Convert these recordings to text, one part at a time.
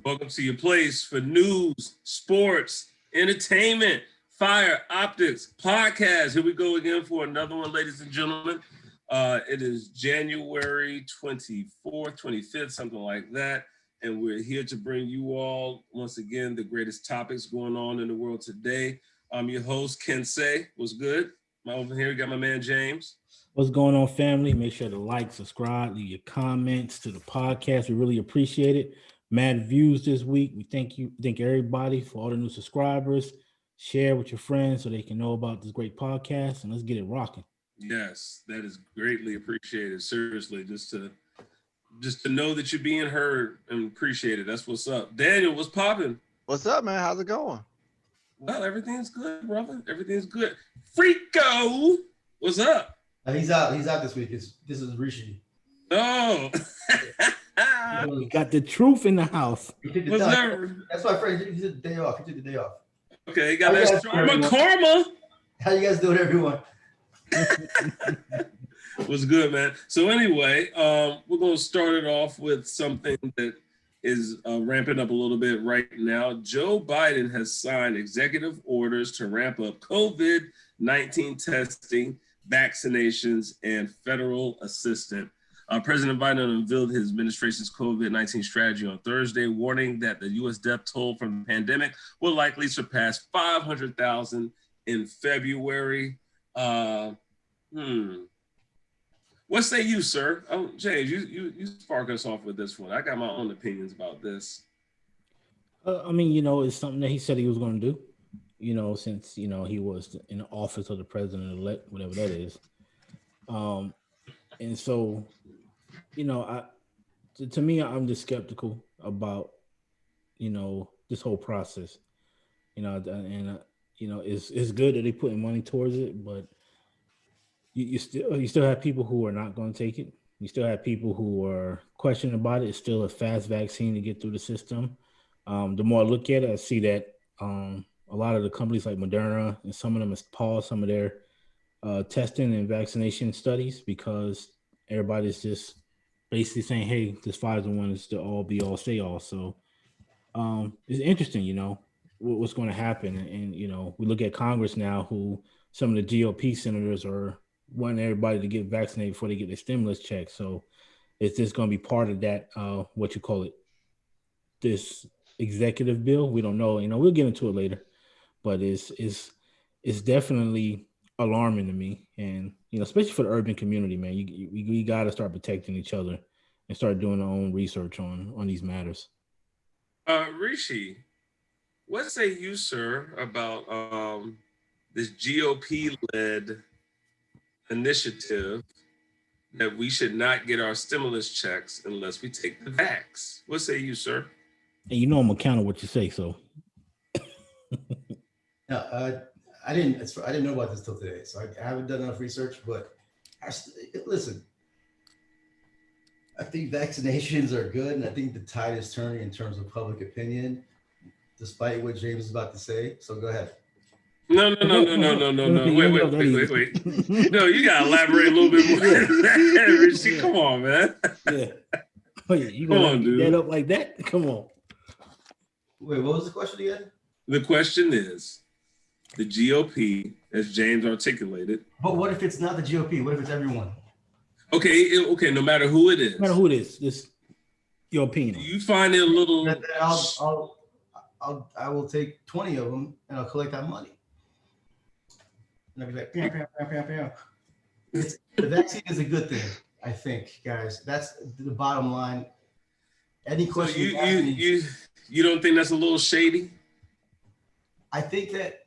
Welcome to your place for news, sports, entertainment, fire, optics, podcast. Here we go again for another one, ladies and gentlemen. It is January 24th, 25th, something like that. And we're here to bring you all, once again, the greatest topics going on in the world today. I'm your host, Ken Say. What's good? Over here, we got my man, James. What's going on, family? Make sure to like, subscribe, leave your comments to the podcast. We really appreciate it. Mad views this week. We thank everybody for all the new subscribers. Share with your friends so they can know about this great podcast, and let's get it rocking. Yes, that is greatly appreciated. Seriously, just to know that you're being heard and appreciated. That's what's up. Daniel, what's popping? What's up, man? How's it going? Well, everything's good, brother. Everything's good. Freako, what's up? He's out this week. This is Rishi. Oh. We got the truth in the house. That's my friend. He took the day off. Okay, he got that karma. How you guys doing, everyone? What's good, man? So anyway, we're going to start it off with something that is ramping up a little bit right now. Joe Biden has signed executive orders to ramp up COVID-19 testing, vaccinations, and federal assistance. President Biden unveiled his administration's COVID-19 strategy on Thursday, warning that the U.S. death toll from the pandemic will likely surpass 500,000 in February. What say you, sir? Oh, James, you spark us off with this one. I got my own opinions about this. It's something that he said he was going to do, since, he was in the office of the president-elect, whatever that is. And so, to me, I'm just skeptical about, this whole process, it's good that they're putting money towards it, but you still have people who are not going to take it. You still have people who are questioning about it. It's still a fast vaccine to get through the system. The more I look at it, I see that a lot of the companies like Moderna and some of them has paused some of their testing and vaccination studies because everybody's just basically saying, hey, this Pfizer one is to all be all, say all. So it's interesting, what's going to happen. And, we look at Congress now, who some of the GOP senators are wanting everybody to get vaccinated before they get their stimulus check. So is this going to be part of that, this executive bill? We don't know. We'll get into it later. But it's definitely alarming to me. And, especially for the urban community, man, we got to start protecting each other and start doing our own research on these matters. Rishi, what say you, sir, about this GOP-led initiative that we should not get our stimulus checks unless we take the vax? What say you, sir? And I'm gonna counter what you say, so. No, I didn't know about this till today, so I haven't done enough research. But listen, I think vaccinations are good, and I think the tide is turning in terms of public opinion, despite what James is about to say. So go ahead. No. Wait. No, you gotta elaborate a little bit more. Richie, come on, man. Yeah. You gonna get that up like that? Come on. Wait, what was the question again? The question is, the GOP, as James articulated. But what if it's not the GOP? What if it's everyone? Okay, no matter who it is. No matter who it is, just your opinion. You find it a little. I will take 20 of them and I'll collect that money. And I'll be like, pam. The vaccine is a good thing, I think, guys. That's the bottom line. Any question? So you don't think that's a little shady? I think that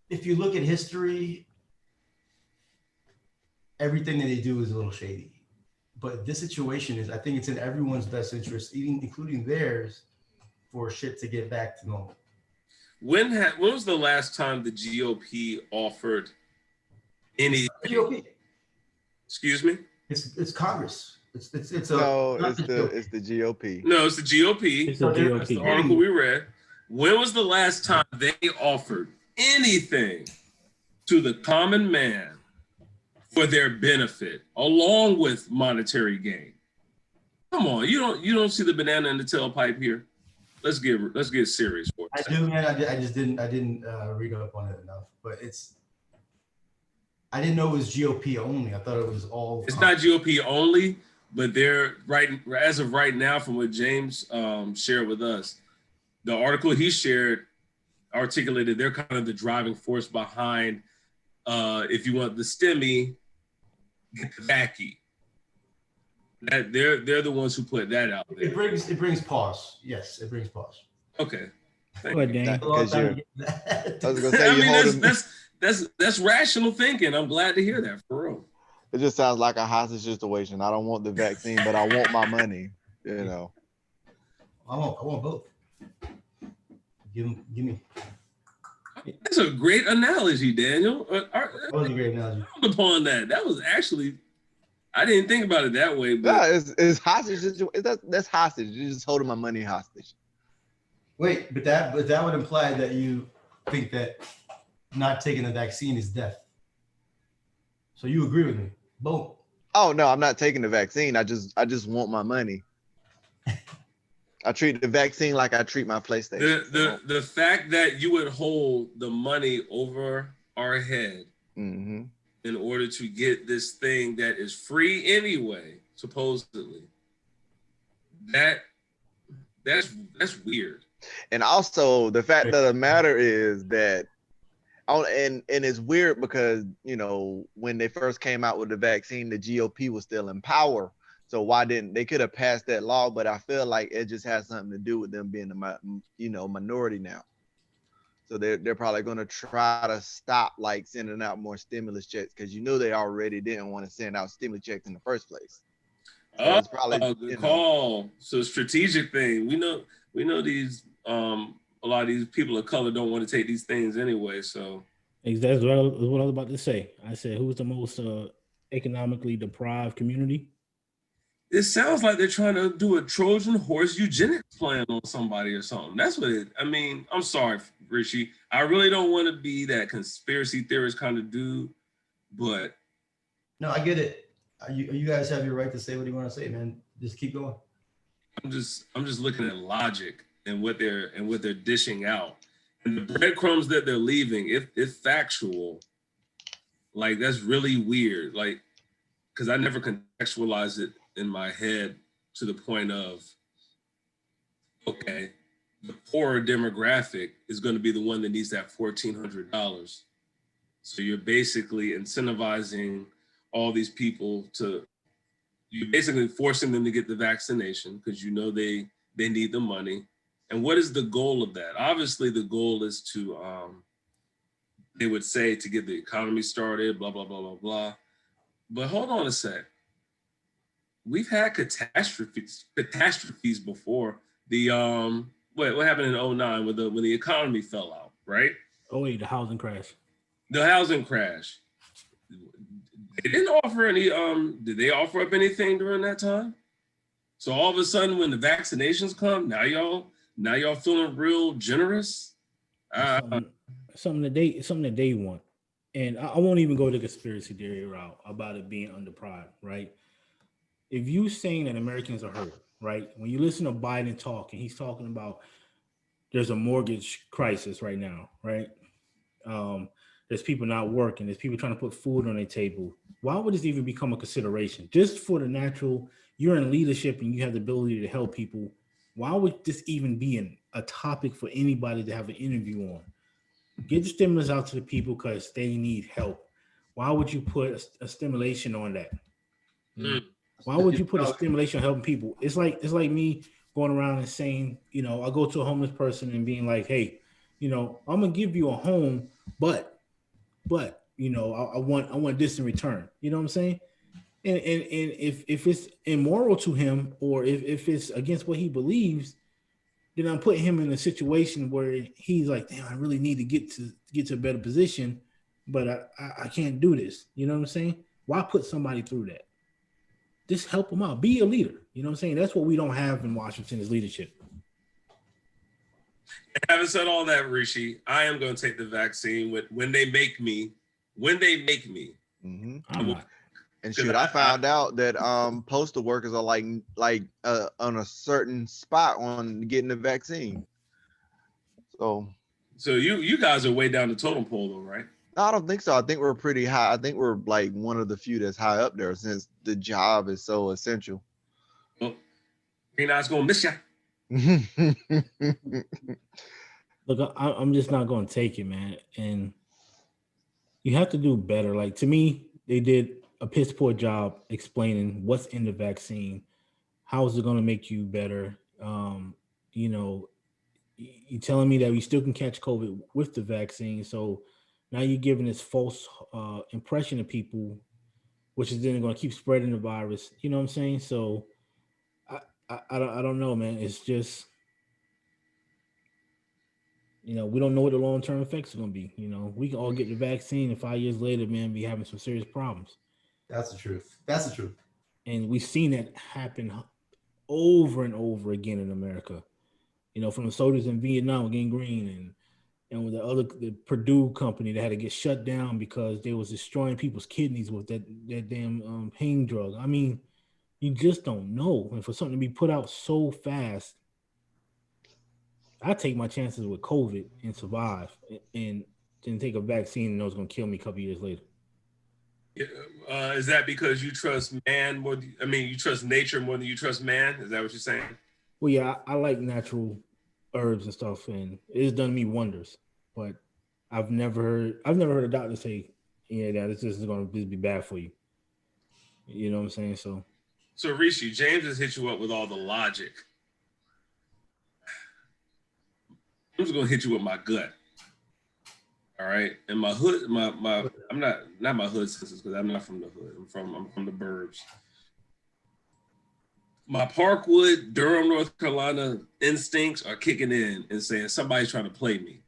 if you look at history, everything that they do is a little shady. But this situation is, I think it's in everyone's best interest, including theirs, for shit to get back to normal. When was the last time the GOP offered any? GOP. Excuse me? It's Congress. It's the GOP. No, it's the GOP. It's the GOP. That's the article we read. When was the last time they offered anything to the common man for their benefit, along with monetary gain? Come on, you don't see the banana in the tailpipe here. let's get serious for I it. do, man. I just didn't read up on it enough, but I didn't know it was GOP only. I thought it was all. It's not GOP only, but they're right as of right now, from what James shared with us, the article he shared articulated they're kind of the driving force behind. If you want the STEMI, get the VACI. That they're the ones who put that out there. It brings pause. Yes, it brings pause. Okay. Go ahead, Dan. Because I was gonna say, I mean, that's rational thinking. I'm glad to hear that, for real. it just sounds like a hostage situation. I don't want the vaccine, but I want my money. You know. I want both. Give me. That's a great analogy, Daniel. That was a great analogy. Upon that, that was actually, I didn't think about it that way, but Yeah, it's hostage. That's hostage. You're just holding my money hostage. Wait, but that would imply that you think that not taking the vaccine is death. So you agree with me? Boom. Oh no, I'm not taking the vaccine. I just want my money. I treat the vaccine like I treat my PlayStation. the fact that you would hold the money over our head Mm-hmm. in order to get this thing that is free anyway, supposedly, that's weird. And also the fact of the matter is that, and it's weird because, you know, when they first came out with the vaccine, the GOP was still in power. So why didn't they could have passed that law? But I feel like it just has something to do with them being a minority now. So they're probably going to try to stop like sending out more stimulus checks because they already didn't want to send out stimulus checks in the first place. So it's probably good call. So strategic thing. We know these a lot of these people of color don't want to take these things anyway. So Exactly what I was about to say. I said, who's the most economically deprived community? it sounds like they're trying to do a Trojan horse eugenics plan on somebody or something. That's what it. I mean, I'm sorry, Richie. I really don't want to be that conspiracy theorist kind of dude, but no, I get it. You guys have your right to say what you want to say, man. Just keep going. I'm just looking at logic and what they're dishing out, and the breadcrumbs that they're leaving. If factual, like that's really weird. Like, because I never contextualized it in my head to the point of, okay, the poorer demographic is going to be the one that needs that $1,400. So you're basically incentivizing all these people you're basically forcing them to get the vaccination because they need the money. And what is the goal of that? Obviously, the goal is to, they would say, to get the economy started, blah, blah, blah, blah, blah. But hold on a sec. We've had catastrophes before. The what happened in 2009 when the economy fell out, right? Oh wait, the housing crash. The housing crash. They didn't offer any did they offer up anything during that time? So all of a sudden when the vaccinations come, now y'all feeling real generous? Something that they want. And I won't even go the conspiracy theory route about it being underprived, right? If you saying that Americans are hurt, right? When you listen to Biden talk, and he's talking about there's a mortgage crisis right now, right? There's people not working. There's people trying to put food on their table. Why would this even become a consideration? Just for the natural, you're in leadership and you have the ability to help people. Why would this even be a topic for anybody to have an interview on? Get the stimulus out to the people because they need help. Why would you put a stimulation on that? Why would you put a stimulation on helping people? It's like me going around and saying, I go to a homeless person and being like, hey, I'm gonna give you a home, but I want this in return. You know what I'm saying? And if it's immoral to him or if it's against what he believes, then I'm putting him in a situation where he's like, damn, I really need to get to a better position, but I can't do this. You know what I'm saying? Why put somebody through that? Just help them out. Be a leader. You know what I'm saying? That's what we don't have in Washington is leadership. Having said all that, Rishi, I am going to take the vaccine when they make me. Mm-hmm. I'm not. And 'Cause shoot, I found out that postal workers are like on a certain spot on getting the vaccine. So So you guys are way down the totem pole though, right? I don't think so. I think we're pretty high. I think we're like one of the few that's high up there since the job is so essential. Well, Green Eye's gonna miss ya. Look, I'm just not going to take it, man. And you have to do better. Like, to me, they did a piss poor job explaining what's in the vaccine. How is it going to make you better? You know, you're telling me that we still can catch COVID with the vaccine. So now you're giving this false impression to people, which is then going to keep spreading the virus. You know what I'm saying? So I don't know, man. It's just, we don't know what the long term effects are going to be. We can all get the vaccine, and 5 years later, man, be having some serious problems. That's the truth. That's the truth. And we've seen that happen over and over again in America. From the soldiers in Vietnam getting green, and with the Purdue company that had to get shut down because they was destroying people's kidneys with that damn pain drug. I mean, you just don't know. And for something to be put out so fast, I take my chances with COVID and survive, and then take a vaccine and know it's going to kill me a couple years later. Is that because you trust man more? You trust nature more than you trust man? Is that what you're saying? Well, yeah, I like natural herbs and stuff, and it's done me wonders. But I've never heard a doctor say, "Yeah, this is going to be bad for you." You know what I'm saying? So Rishi, James has hit you up with all the logic. I'm just gonna hit you with my gut. All right, and my hood, I'm not my hood senses because I'm not from the hood. I'm from the burbs. My Parkwood, Durham, North Carolina instincts are kicking in and saying somebody's trying to play me.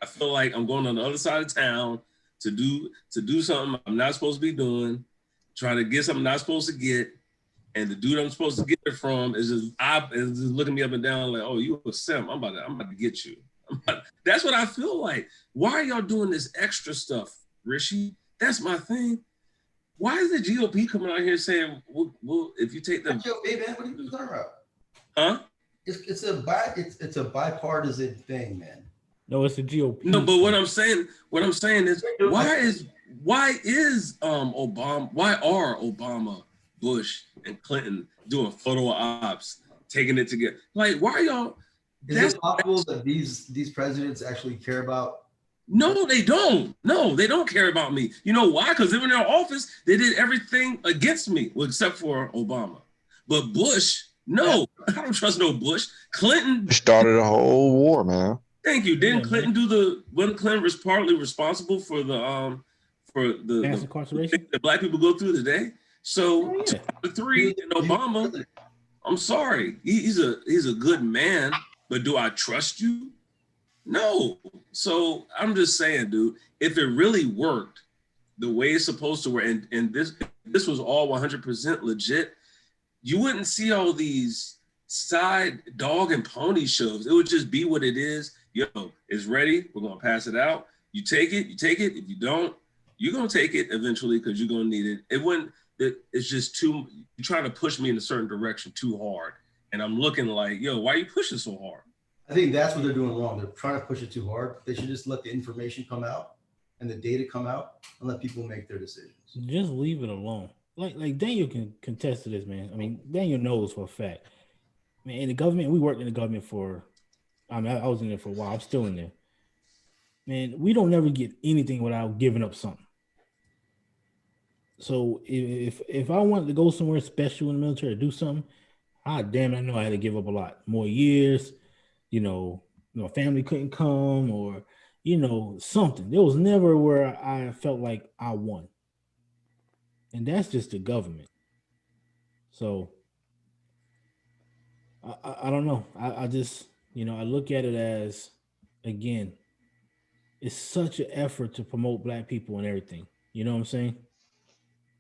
I feel like I'm going on the other side of town to do something I'm not supposed to be doing, trying to get something I'm not supposed to get, and the dude I'm supposed to get it from is just looking me up and down like, "Oh, you a simp? I'm about to get you." That's what I feel like. Why are y'all doing this extra stuff, Rishi? That's my thing. Why is the GOP coming out here saying, "Well, if you take the GOP, man, what are you talking about?" Huh? It's a bipartisan thing, man. No, it's the GOP. No, but what I'm saying is, why are Obama, Bush, and Clinton doing photo ops, taking it together? Like, why are y'all? Is it possible that these presidents actually care about? No, they don't. No, they don't care about me. You know why? Because they were in their office, they did everything against me, well, except for Obama. But Bush, no, I don't trust no Bush. Clinton started a whole war, man. Thank you. Didn't Clinton wasn't Clinton was partly responsible for the mass incarceration that black people go through today? So the three and Obama, I'm sorry, he's a good man, but do I trust you? No. So I'm just saying, dude, if it really worked the way it's supposed to work, and this was all 100% legit, you wouldn't see all these side dog and pony shows. It would just be what it is. Yo, it's ready. We're gonna pass it out. You take it. If you don't, you're gonna take it eventually because you're gonna need it. It's just too. You're trying to push me in a certain direction too hard, and I'm looking like, yo, why are you pushing so hard? I think that's what they're doing wrong. They're trying to push it too hard. They should just let the information come out and the data come out and let people make their decisions. Just leave it alone. Like Daniel can contest to this, man. I mean, Daniel knows for a fact. Man, in the government, we worked in the government I was in there for a while. I'm still in there. Man, we don't never get anything without giving up something. So if I wanted to go somewhere special in the military to do something, I know I had to give up a lot more years. Family couldn't come or something. There was never where I felt like I won, and that's just the government. So I don't know. I just I look at it as, again, it's such an effort to promote Black people and everything. You know what I'm saying?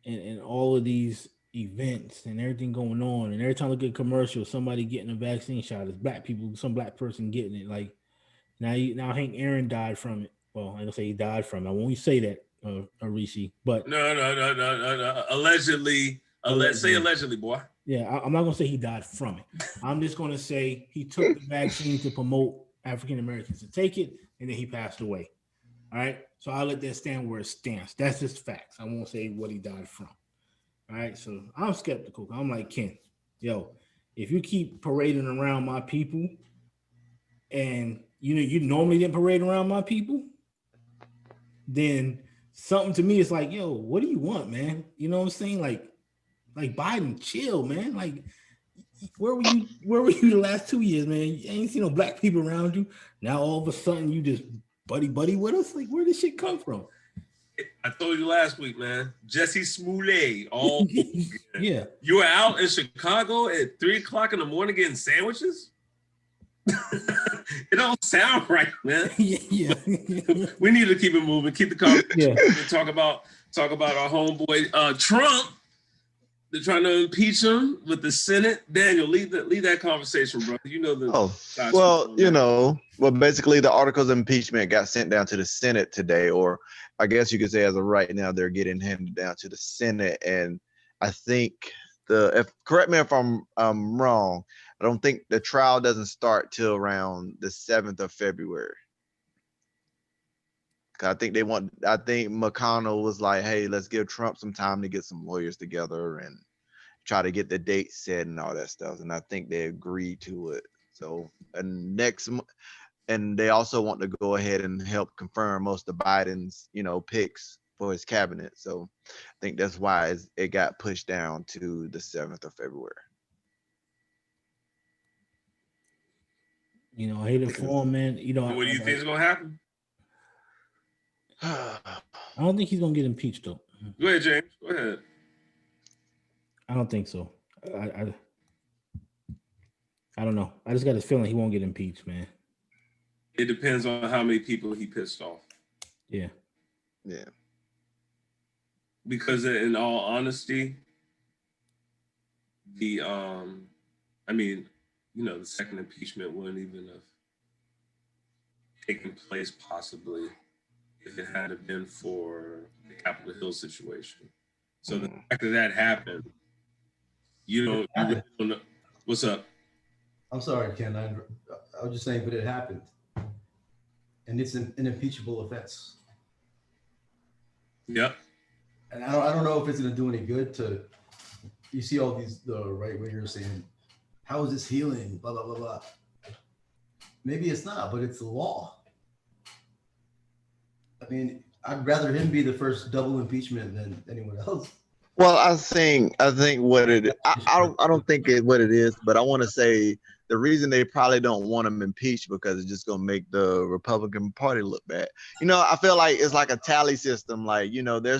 And all of these events and everything going on, and every time I look at a commercial, somebody getting a vaccine shot, it's Black people, some Black person getting it. Like now Hank Aaron died from it. Well, I don't say he died from it. I won't say that. Rishi, but No. Allegedly, say allegedly, boy. Yeah, I'm not gonna say he died from it. I'm just gonna say he took the vaccine to promote African Americans to take it, and then he passed away. All right, so I'll let that stand where it stands. That's just facts. I won't say what he died from. All right, so I'm skeptical. I'm like Ken, yo, if you keep parading around my people, and you normally didn't parade around my people, then something to me is like, yo, what do you want, man? You know what I'm saying? Like Biden, chill, man. Like, where were you? Where were you the last 2 years, man? You ain't seen no black people around you. Now all of a sudden you just buddy with us. Like, where did this shit come from? I told you last week, man. Jesse Smollett. All yeah. You were out in Chicago at 3:00 in the morning getting sandwiches. It don't sound right, man. yeah. We need to keep it moving, keep the conversation Yeah. talk about our homeboy Trump. They're trying to impeach him with the Senate. Daniel, lead that conversation, bro. You know the. Basically the articles of impeachment got sent down to the Senate today, or I guess you could say as of right now they're getting handed down to the Senate. And I think correct me if I'm wrong, I don't think the trial doesn't start till around the 7th of February. I think McConnell was like, hey, let's give Trump some time to get some lawyers together and try to get the date set and all that stuff. And I think they agreed to it. So, and they also want to go ahead and help confirm most of Biden's, picks for his cabinet. So I think that's why it got pushed down to the 7th of February. I hate it for him, man. What do you think is going to happen? I don't think he's gonna get impeached though. Go ahead, James. Go ahead. I don't think so. I don't know. I just got this feeling he won't get impeached, man. It depends on how many people he pissed off. Yeah. Because in all honesty, the second impeachment wouldn't even have taken place possibly if it hadn't been for the Capitol Hill situation. So the fact that happened, you don't know. What's up? I'm sorry, Ken. I was just saying, but it happened. And it's an impeachable offense. Yep. And I don't know if it's going to do any good you see all the right wingers saying, how is this healing? Blah, blah, blah, blah. Maybe it's not, but it's the law. I mean, I'd rather him be the first double impeachment than anyone else. Well, I think what it I don't think what it is, but I want to say the reason they probably don't want him impeached because it's just gonna make the Republican Party look bad. I feel like it's like a tally system. Like, there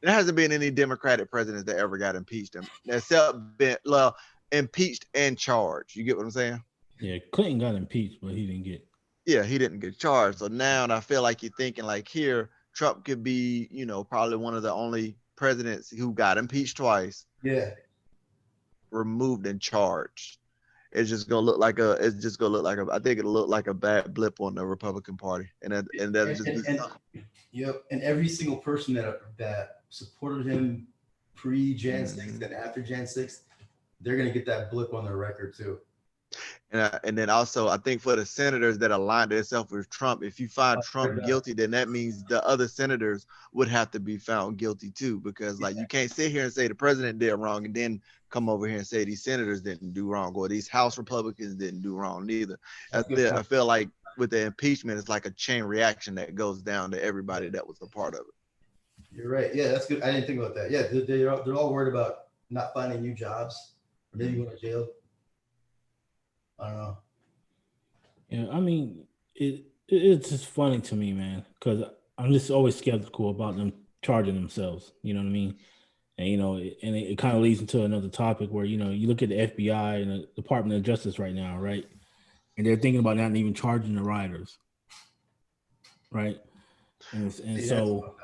hasn't been any Democratic presidents that ever got impeached, except impeached and charged. You get what I'm saying? Yeah, Clinton got impeached, but he didn't get. Yeah, he didn't get charged. So now I feel like you're thinking like here, Trump could be, probably one of the only presidents who got impeached twice. Yeah. Removed and charged. It's just gonna look like I think it'll look like a bad blip on the Republican Party. Yep. And every single person that supported him pre-Jan 6th and after Jan 6th, they're gonna get that blip on their record too. And then also, I think for the senators that aligned themselves with Trump, if you find Trump guilty, then that means the other senators would have to be found guilty too, because you can't sit here and say the president did wrong and then come over here and say these senators didn't do wrong or these House Republicans didn't do wrong neither. I feel like with the impeachment, it's like a chain reaction that goes down to everybody that was a part of it. You're right. Yeah, that's good. I didn't think about that. Yeah, they're all worried about not finding new jobs or maybe going to jail. I don't know. Yeah, I mean, it's just funny to me, man, because I'm just always skeptical about them charging themselves. You know what I mean? And it kind of leads into another topic where you look at the FBI and the Department of Justice right now, right? And they're thinking about not even charging the rioters, right? And so,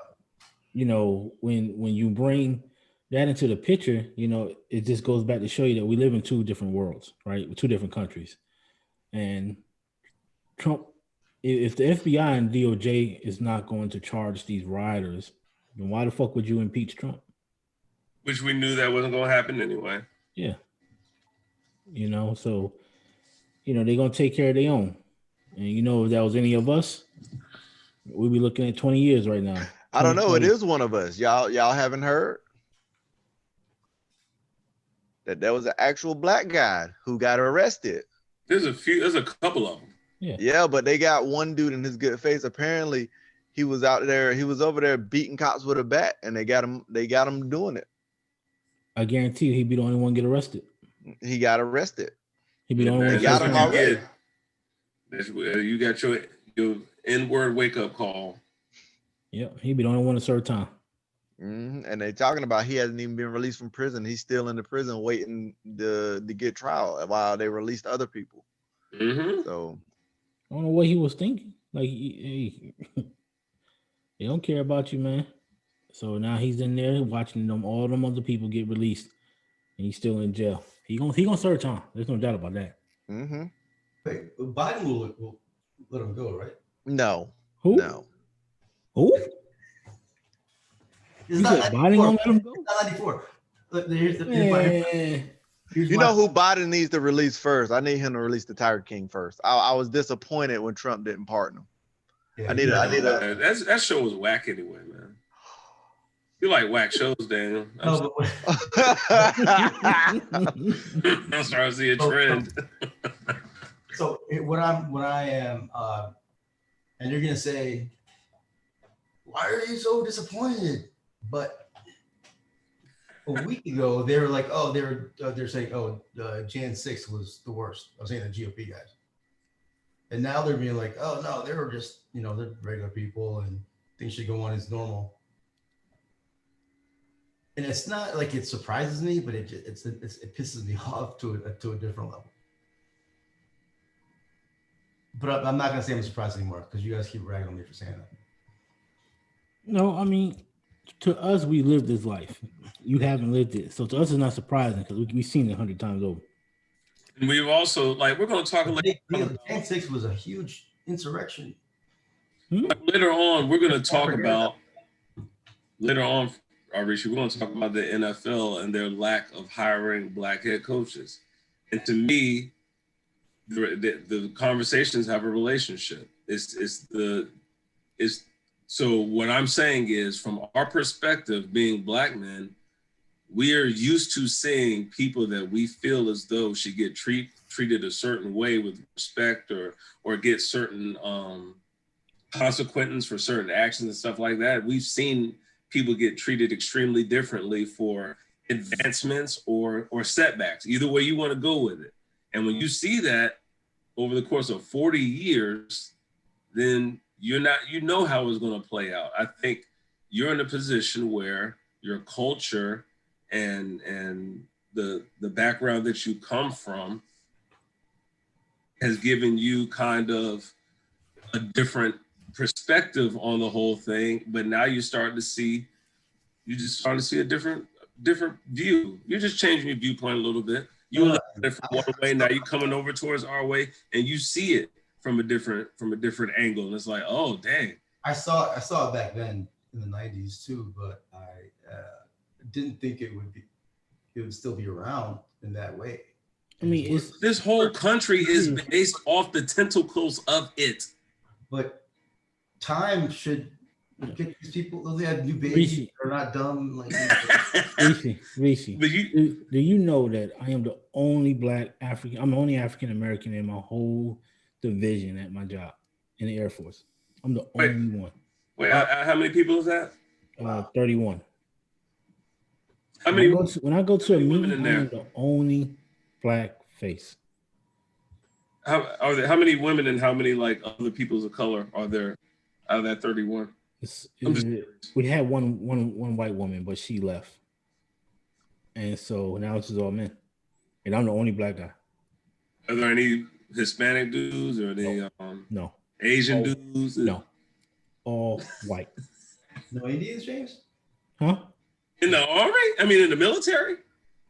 when you bring that into the picture, it just goes back to show you that we live in two different worlds, right? Two different countries. And Trump if the FBI and DOJ is not going to charge these rioters, then why the fuck would you impeach Trump? Which we knew that wasn't going to happen anyway. Yeah. So, they're going to take care of their own. And, if that was any of us, we'd be looking at 20 years right now. I don't know. It is one of us. Y'all haven't heard that there was an actual black guy who got arrested. There's a couple of them. Yeah, but they got one dude in his good face. Apparently, he was over there beating cops with a bat, and they got him doing it. I guarantee you, he'd be the only one get arrested. He got arrested. He'd be the only one. They got him already. You got your N-word wake-up call. Yeah, he'd be the only one to serve time. And they talking about he hasn't even been released from prison. He's still in the prison waiting to get trial while they released other people. So I don't know what he was thinking. Like, hey, they don't care about you, man. So now he's in there watching all them other people get released, and he's still in jail. He gonna serve time. There's no doubt about that. Wait, Biden will let him go, right? No. Who? No. Who? It's not Biden gonna let him go? It's not 94. Look, here's You know who Biden needs to release first? I need him to release the Tiger King first. I was disappointed when Trump didn't pardon him. Yeah, I need a. That show was whack anyway, man. You like whack shows, Daniel. I'm starting to see a trend. So what I am, and you're gonna say, why are you so disappointed? But a week ago, they were like, oh, they're saying, oh, Jan 6 was the worst. I was saying the GOP guys, and now they're being like, oh no, they were just, they're regular people and things should go on as normal. And it's not like it surprises me, but it pisses me off to a different level. But I'm not gonna say I'm surprised anymore because you guys keep ragging on me for saying that. No, I mean, to us, we lived this life. You haven't lived it, so to us, it's not surprising because we've seen it 100 times over. And we've also we're going to talk Jan 6 was a huge insurrection. Later on. We're going to talk about later on. Arishi, we're going to talk about the NFL and their lack of hiring black head coaches. And to me, the conversations have a relationship. So what I'm saying is, from our perspective, being black men, we are used to seeing people that we feel as though should get treated a certain way with respect or get certain consequences for certain actions and stuff like that. We've seen people get treated extremely differently for advancements or setbacks, either way you want to go with it. And when you see that over the course of 40 years, then you know how it's going to play out. I think you're in a position where your culture and the background that you come from has given you kind of a different perspective on the whole thing, but now you're starting to see a different view. You're just changing your viewpoint a little bit. You look at it from one way, now you're coming over towards our way, and you see it from a different angle. And it's like, oh dang. I saw it back then in the 90s too, but I didn't think it would still be around in that way. I mean, this whole country is based off the tentacles of it. But time should get these people. They have new babies. They're not dumb. Like Rishi. Do you know that I am the only black African? I'm the only African American in my whole division at my job in the Air Force. I'm the only one. Wait, how many people is that? 31. How many? When I go to a meeting, I'm the only black face. How many women and how many like other peoples of color are there out of that 31? We had one white woman, but she left, and so now it's just all men, and I'm the only black guy. Are there any Hispanic dudes or any no Asian dudes? No, all white. No Indians, James? Huh? In the army? I mean, in the military?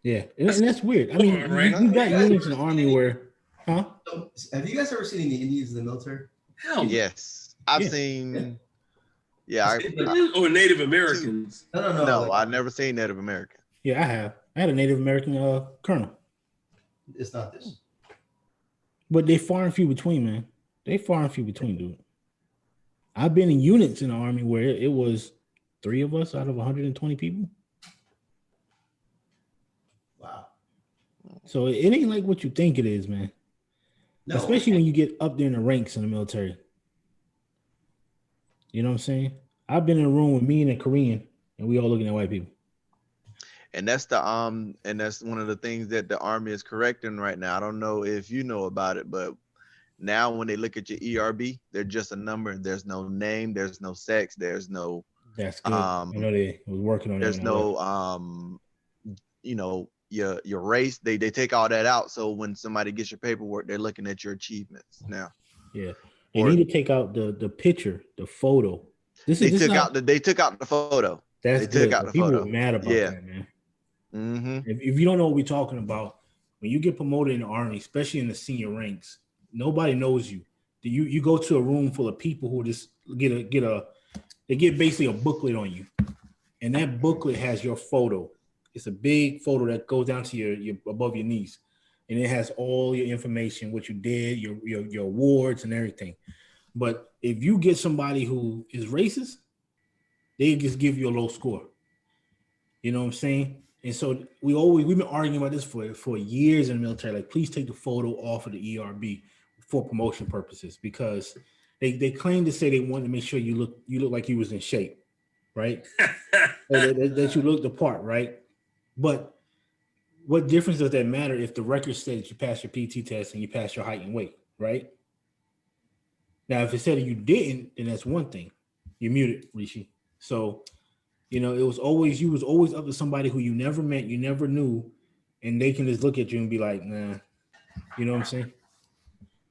Yeah, and that's weird. I mean, you got units in the army where, huh? So, have you guys ever seen any Indians in the military? Hell no. Yes, I've Yeah. seen. Yeah, Or Native Americans. No. no, Like, I've never seen Native American. Yeah, I have. I had a Native American colonel, it's not this. but they far and few between, man. They far and few between, dude. I've been in units in the Army where it was 3 of us out of 120 people. Wow. So it ain't like what you think it is, man. No. Especially when you get up there in the ranks in the military. You know what I'm saying? I've been in a room with me and a Korean, and we all looking at white people. And that's one of the things that the Army is correcting right now. I don't know if you know about it, but now when they look at your ERB, they're just a number. There's no name, there's no sex, there's no That's good. I know they was working on it. there's no your race. They take all that out. So when somebody gets your paperwork, they're looking at your achievements now. Yeah. They need to take out the picture, the photo. They took out the photo. That's They good. took out the People photo. were mad about that, man. Mm-hmm. If you don't know what we're talking about, when you get promoted in the Army, especially in the senior ranks, nobody knows you. You go to a room full of people who just they get basically a booklet on you, and that booklet has your photo. It's a big photo that goes down to your above your knees, and it has all your information, what you did, your awards and everything. But if you get somebody who is racist, they just give you a low score. You know what I'm saying? And so we've been arguing about this for years in the military. Like, please take the photo off of the ERB for promotion purposes, because they claim to say they want to make sure you look like you was in shape, right? that you look the part, right? But what difference does that matter if the record says you passed your PT test and you passed your height and weight, right? Now, if it said you didn't, then that's one thing. You're muted, Rishi. So, you was always up to somebody who you never met, you never knew, and they can just look at you and be like, nah. You know what I'm saying?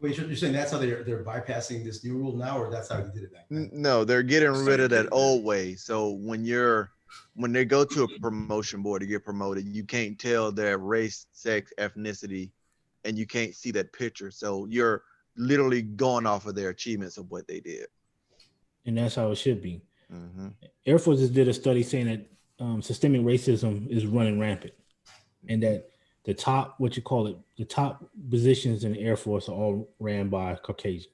Wait, you're saying that's how they're bypassing this new rule now, or that's how you did it back then? No, they're getting rid of that old way. So when they go to a promotion board to get promoted, you can't tell their race, sex, ethnicity, and you can't see that picture. So you're literally going off of their achievements of what they did. And that's how it should be. Mm-hmm. Air Force just did a study saying that systemic racism is running rampant, and that the top positions in the Air Force are all ran by Caucasians.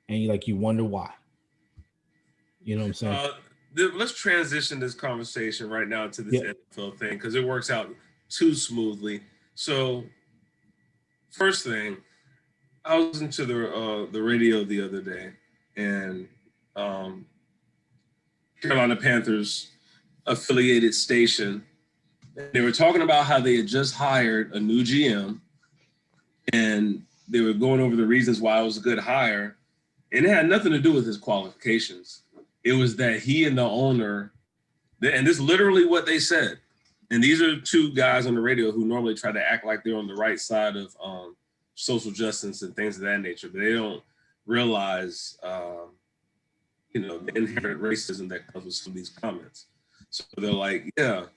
And you wonder why. You know what I'm saying? Let's transition this conversation right now to this NFL thing, because it works out too smoothly. So, first thing, I was into the radio the other day, and Carolina Panthers affiliated station. They were talking about how they had just hired a new GM, and they were going over the reasons why it was a good hire, and it had nothing to do with his qualifications. It was that he and the owner, and this is literally what they said. And these are two guys on the radio who normally try to act like they're on the right side of social justice and things of that nature, but they don't realize, the inherent racism that comes with some of these comments. So they're like, the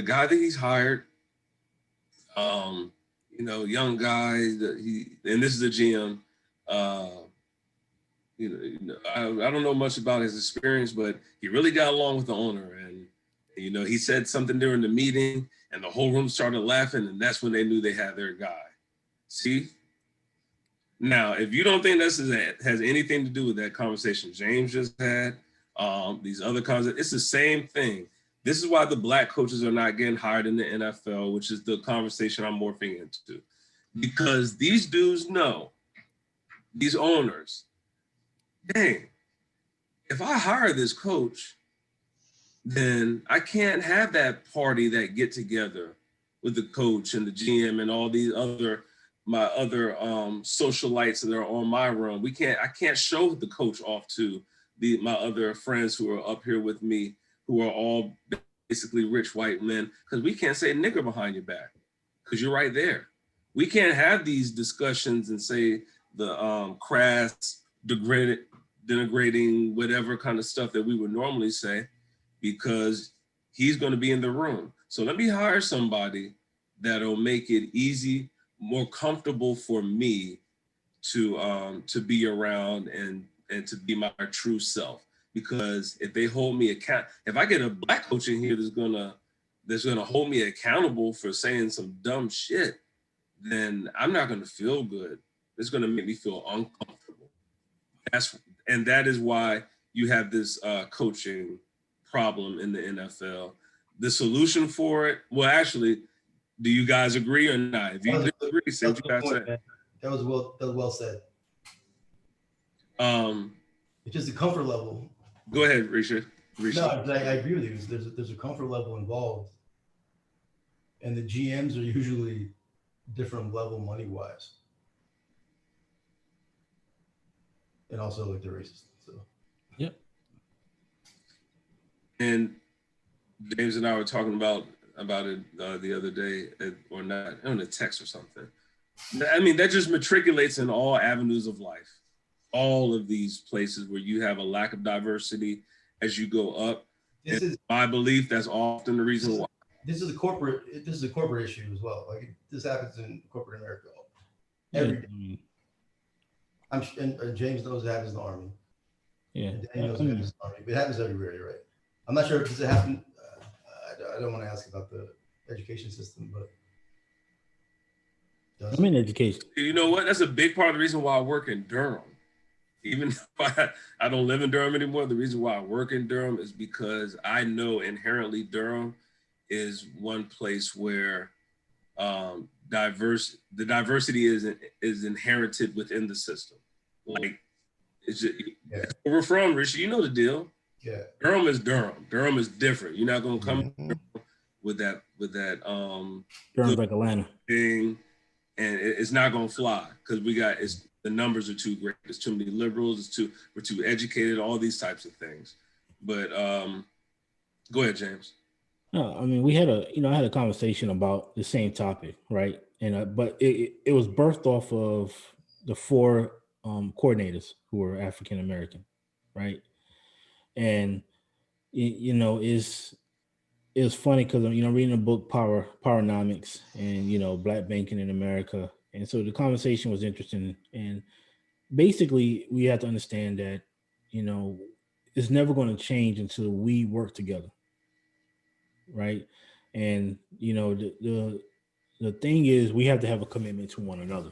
guy that he's hired, young guy, and this is a GM, I don't know much about his experience, but he really got along with the owner. And, he said something during the meeting and the whole room started laughing. And that's when they knew they had their guy. See? Now, if you don't think this has anything to do with that conversation James just had, these other conversations, it's the same thing. This is why the black coaches are not getting hired in the NFL, which is the conversation I'm morphing into. Because these dudes know, these owners, dang, if I hire this coach, then I can't have that party, that get together with the coach and the GM and all these my other socialites that are on my room. I can't show the coach off to my other friends who are up here with me, who are all basically rich white men, because we can't say nigger behind your back, because you're right there. We can't have these discussions and say the crass, denigrating, whatever kind of stuff that we would normally say, because he's going to be in the room. So let me hire somebody that'll make it easy, more comfortable for me to be around and to be my true self. Because if they hold me account, if I get a black coach in here that's gonna hold me accountable for saying some dumb shit, then I'm not gonna feel good. It's gonna make me feel uncomfortable. That is why you have this coaching problem in the NFL. The solution for it, well, actually, do you guys agree or not? If you disagree, say what you guys say. That was well said. It's just the comfort level. Go ahead, Richard. No, I agree with you. There's a comfort level involved, and the GMs are usually different level money wise, and also like the racist. So Yep. And James and I were talking about it the other day, or not on a text or something. I mean, that just matriculates in all avenues of life. All of these places where you have a lack of diversity as you go up. This is my belief. That's often the reason why. This is a corporate issue as well. Like this happens in corporate America every day. And James knows it happens in the Army. Yeah, and Danny knows it happens in the Army. It happens everywhere. You're right. I'm not sure if it happen. I don't want to ask about the education system, but I'm in education. You know what? That's a big part of the reason why I work in Durham. Even if I don't live in Durham anymore, the reason why I work in Durham is because I know inherently Durham is one place where the diversity is inherited within the system. Like it's just, where we're from, Richie, you know the deal. Yeah. Durham is Durham. Durham is different. You're not gonna come with that Durham's like Atlanta thing, and it's not gonna fly because the numbers are too great. There's too many liberals. We're too educated. All these types of things. But go ahead, James. No, I mean I had a conversation about the same topic, right? And but it was birthed off of the four coordinators who were African American, right? And it was funny because reading a book Powernomics and Black Banking in America, and so the conversation was interesting. And basically, we have to understand that it's never going to change until we work together, right? And the thing is, we have to have a commitment to one another,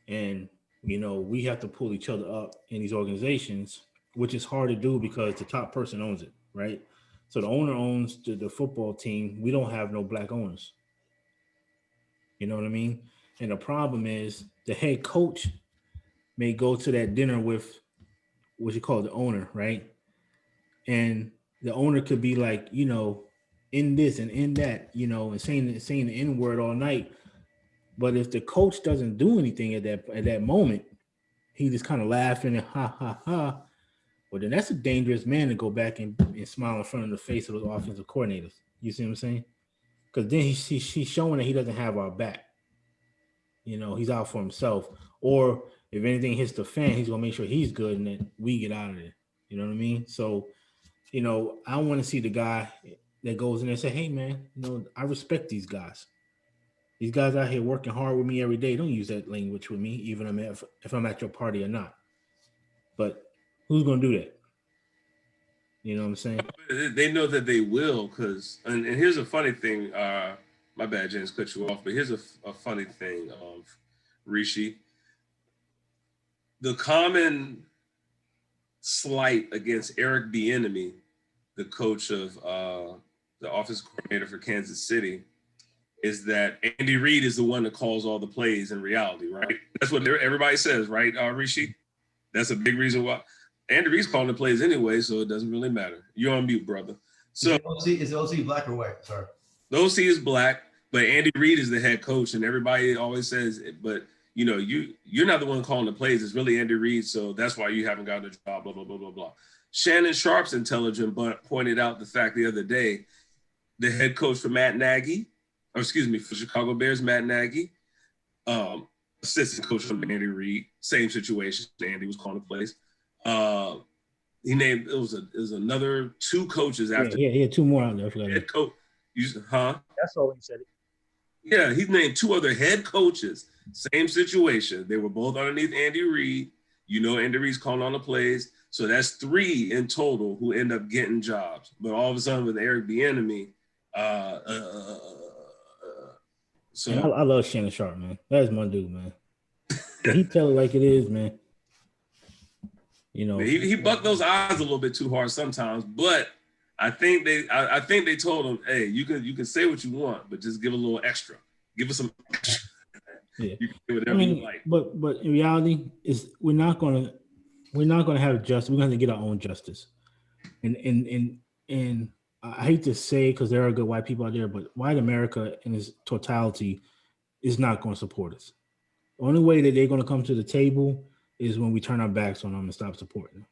and we have to pull each other up in these organizations, which is hard to do because the top person owns it, right? So the owner owns the football team. We don't have no black owners. You know what I mean? And the problem is the head coach may go to that dinner with what you call the owner, right? And the owner could be like, in this and in that, and saying the N word all night. But if the coach doesn't do anything at that moment, he just kind of laughing and ha ha ha. Well, then that's a dangerous man to go back and smile in front of the face of those offensive coordinators. You see what I'm saying? Because then he's showing that he doesn't have our back. He's out for himself. Or if anything hits the fan, he's gonna make sure he's good and that we get out of there. You know what I mean? So, I want to see the guy that goes in there and say, "Hey, man, I respect these guys. These guys out here working hard with me every day. Don't use that language with me, even if I'm at your party or not. But who's gonna do that? You know what I'm saying?" They know that they will, because and here's a funny thing. My bad, James, cut you off. But here's a funny thing, Rishi. The common slight against Eric Bieniemy, the coach of the offensive coordinator for Kansas City, is that Andy Reid is the one that calls all the plays in reality, right? That's what everybody says, right, Rishi? That's a big reason why. Andy Reid's calling the plays anyway, so it doesn't really matter. You're on mute, brother. So is OC black or white? Sorry. The OC is black, but Andy Reid is the head coach, and everybody always says, but you're not the one calling the plays. It's really Andy Reid, so that's why you haven't gotten a job, blah, blah, blah, blah, blah. Shannon Sharp's intelligent, but pointed out the fact the other day, the head coach for for Chicago Bears, Matt Nagy, assistant coach from Andy Reid, same situation. Andy was calling the plays. He named it was another two coaches after. Yeah, he had two more out there. I head coach, huh? That's all he said. Yeah, he named two other head coaches Same situation. They were both underneath Andy Reid. You know, Andy Reid's calling on the plays. So that's 3 in total who end up getting jobs. But all of a sudden with Eric Bieniemy, so And I love Shannon Sharp, man. That is my dude, man. He tell it like it is, man. You know, he bucked those odds a little bit too hard sometimes, but I think they told him, hey, you can say what you want, but just give a little extra. Give us some extra. Yeah. You can do whatever you like. But in reality, we're not gonna have justice. We're gonna have to get our own justice. And I hate to say because there are good white people out there, but white America in its totality is not going to support us. The only way that they're going to come to the table is when we turn our backs on them and stop supporting them.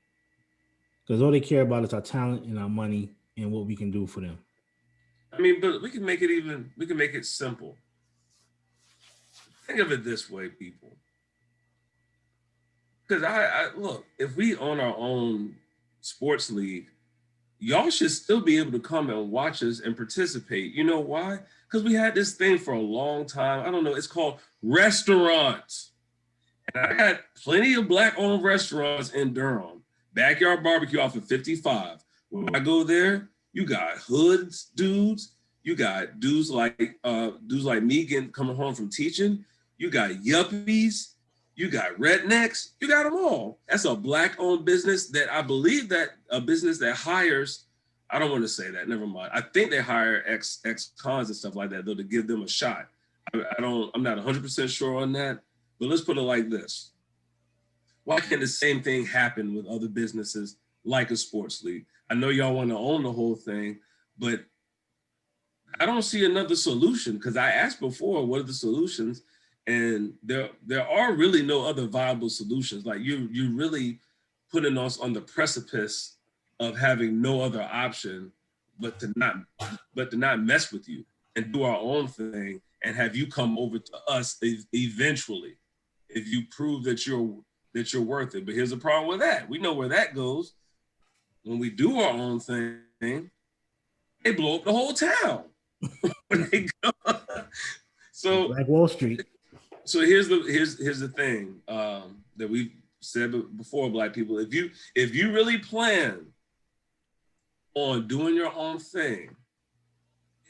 Because all they care about is our talent and our money and what we can do for them. I mean, but we can make it simple. Think of it this way, people. Because I look, if we own our own sports league, y'all should still be able to come and watch us and participate. You know why? Because we had this thing for a long time. I don't know. It's called restaurants. And I had plenty of Black-owned restaurants in Durham. Backyard barbecue off of 55. When I go there, you got hoods dudes. You got dudes like me coming home from teaching. You got yuppies. You got rednecks. You got them all. That's a Black-owned business that I believe that a business that hires. I don't want to say that. Never mind. I think they hire ex-cons and stuff like that though to give them a shot. I'm not 100% sure on that. But let's put it like this. Why can't the same thing happen with other businesses like a sports league? I know y'all want to own the whole thing, but I don't see another solution because I asked before, what are the solutions? And there are really no other viable solutions. Like you're really putting us on the precipice of having no other option but to not mess with you and do our own thing and have you come over to us eventually if you prove that you're worth it. But here's the problem with that. We know where that goes. When we do our own thing, they blow up the whole town. When they go. So like Wall Street. So here's the thing that we've said before, Black people. If you really plan on doing your own thing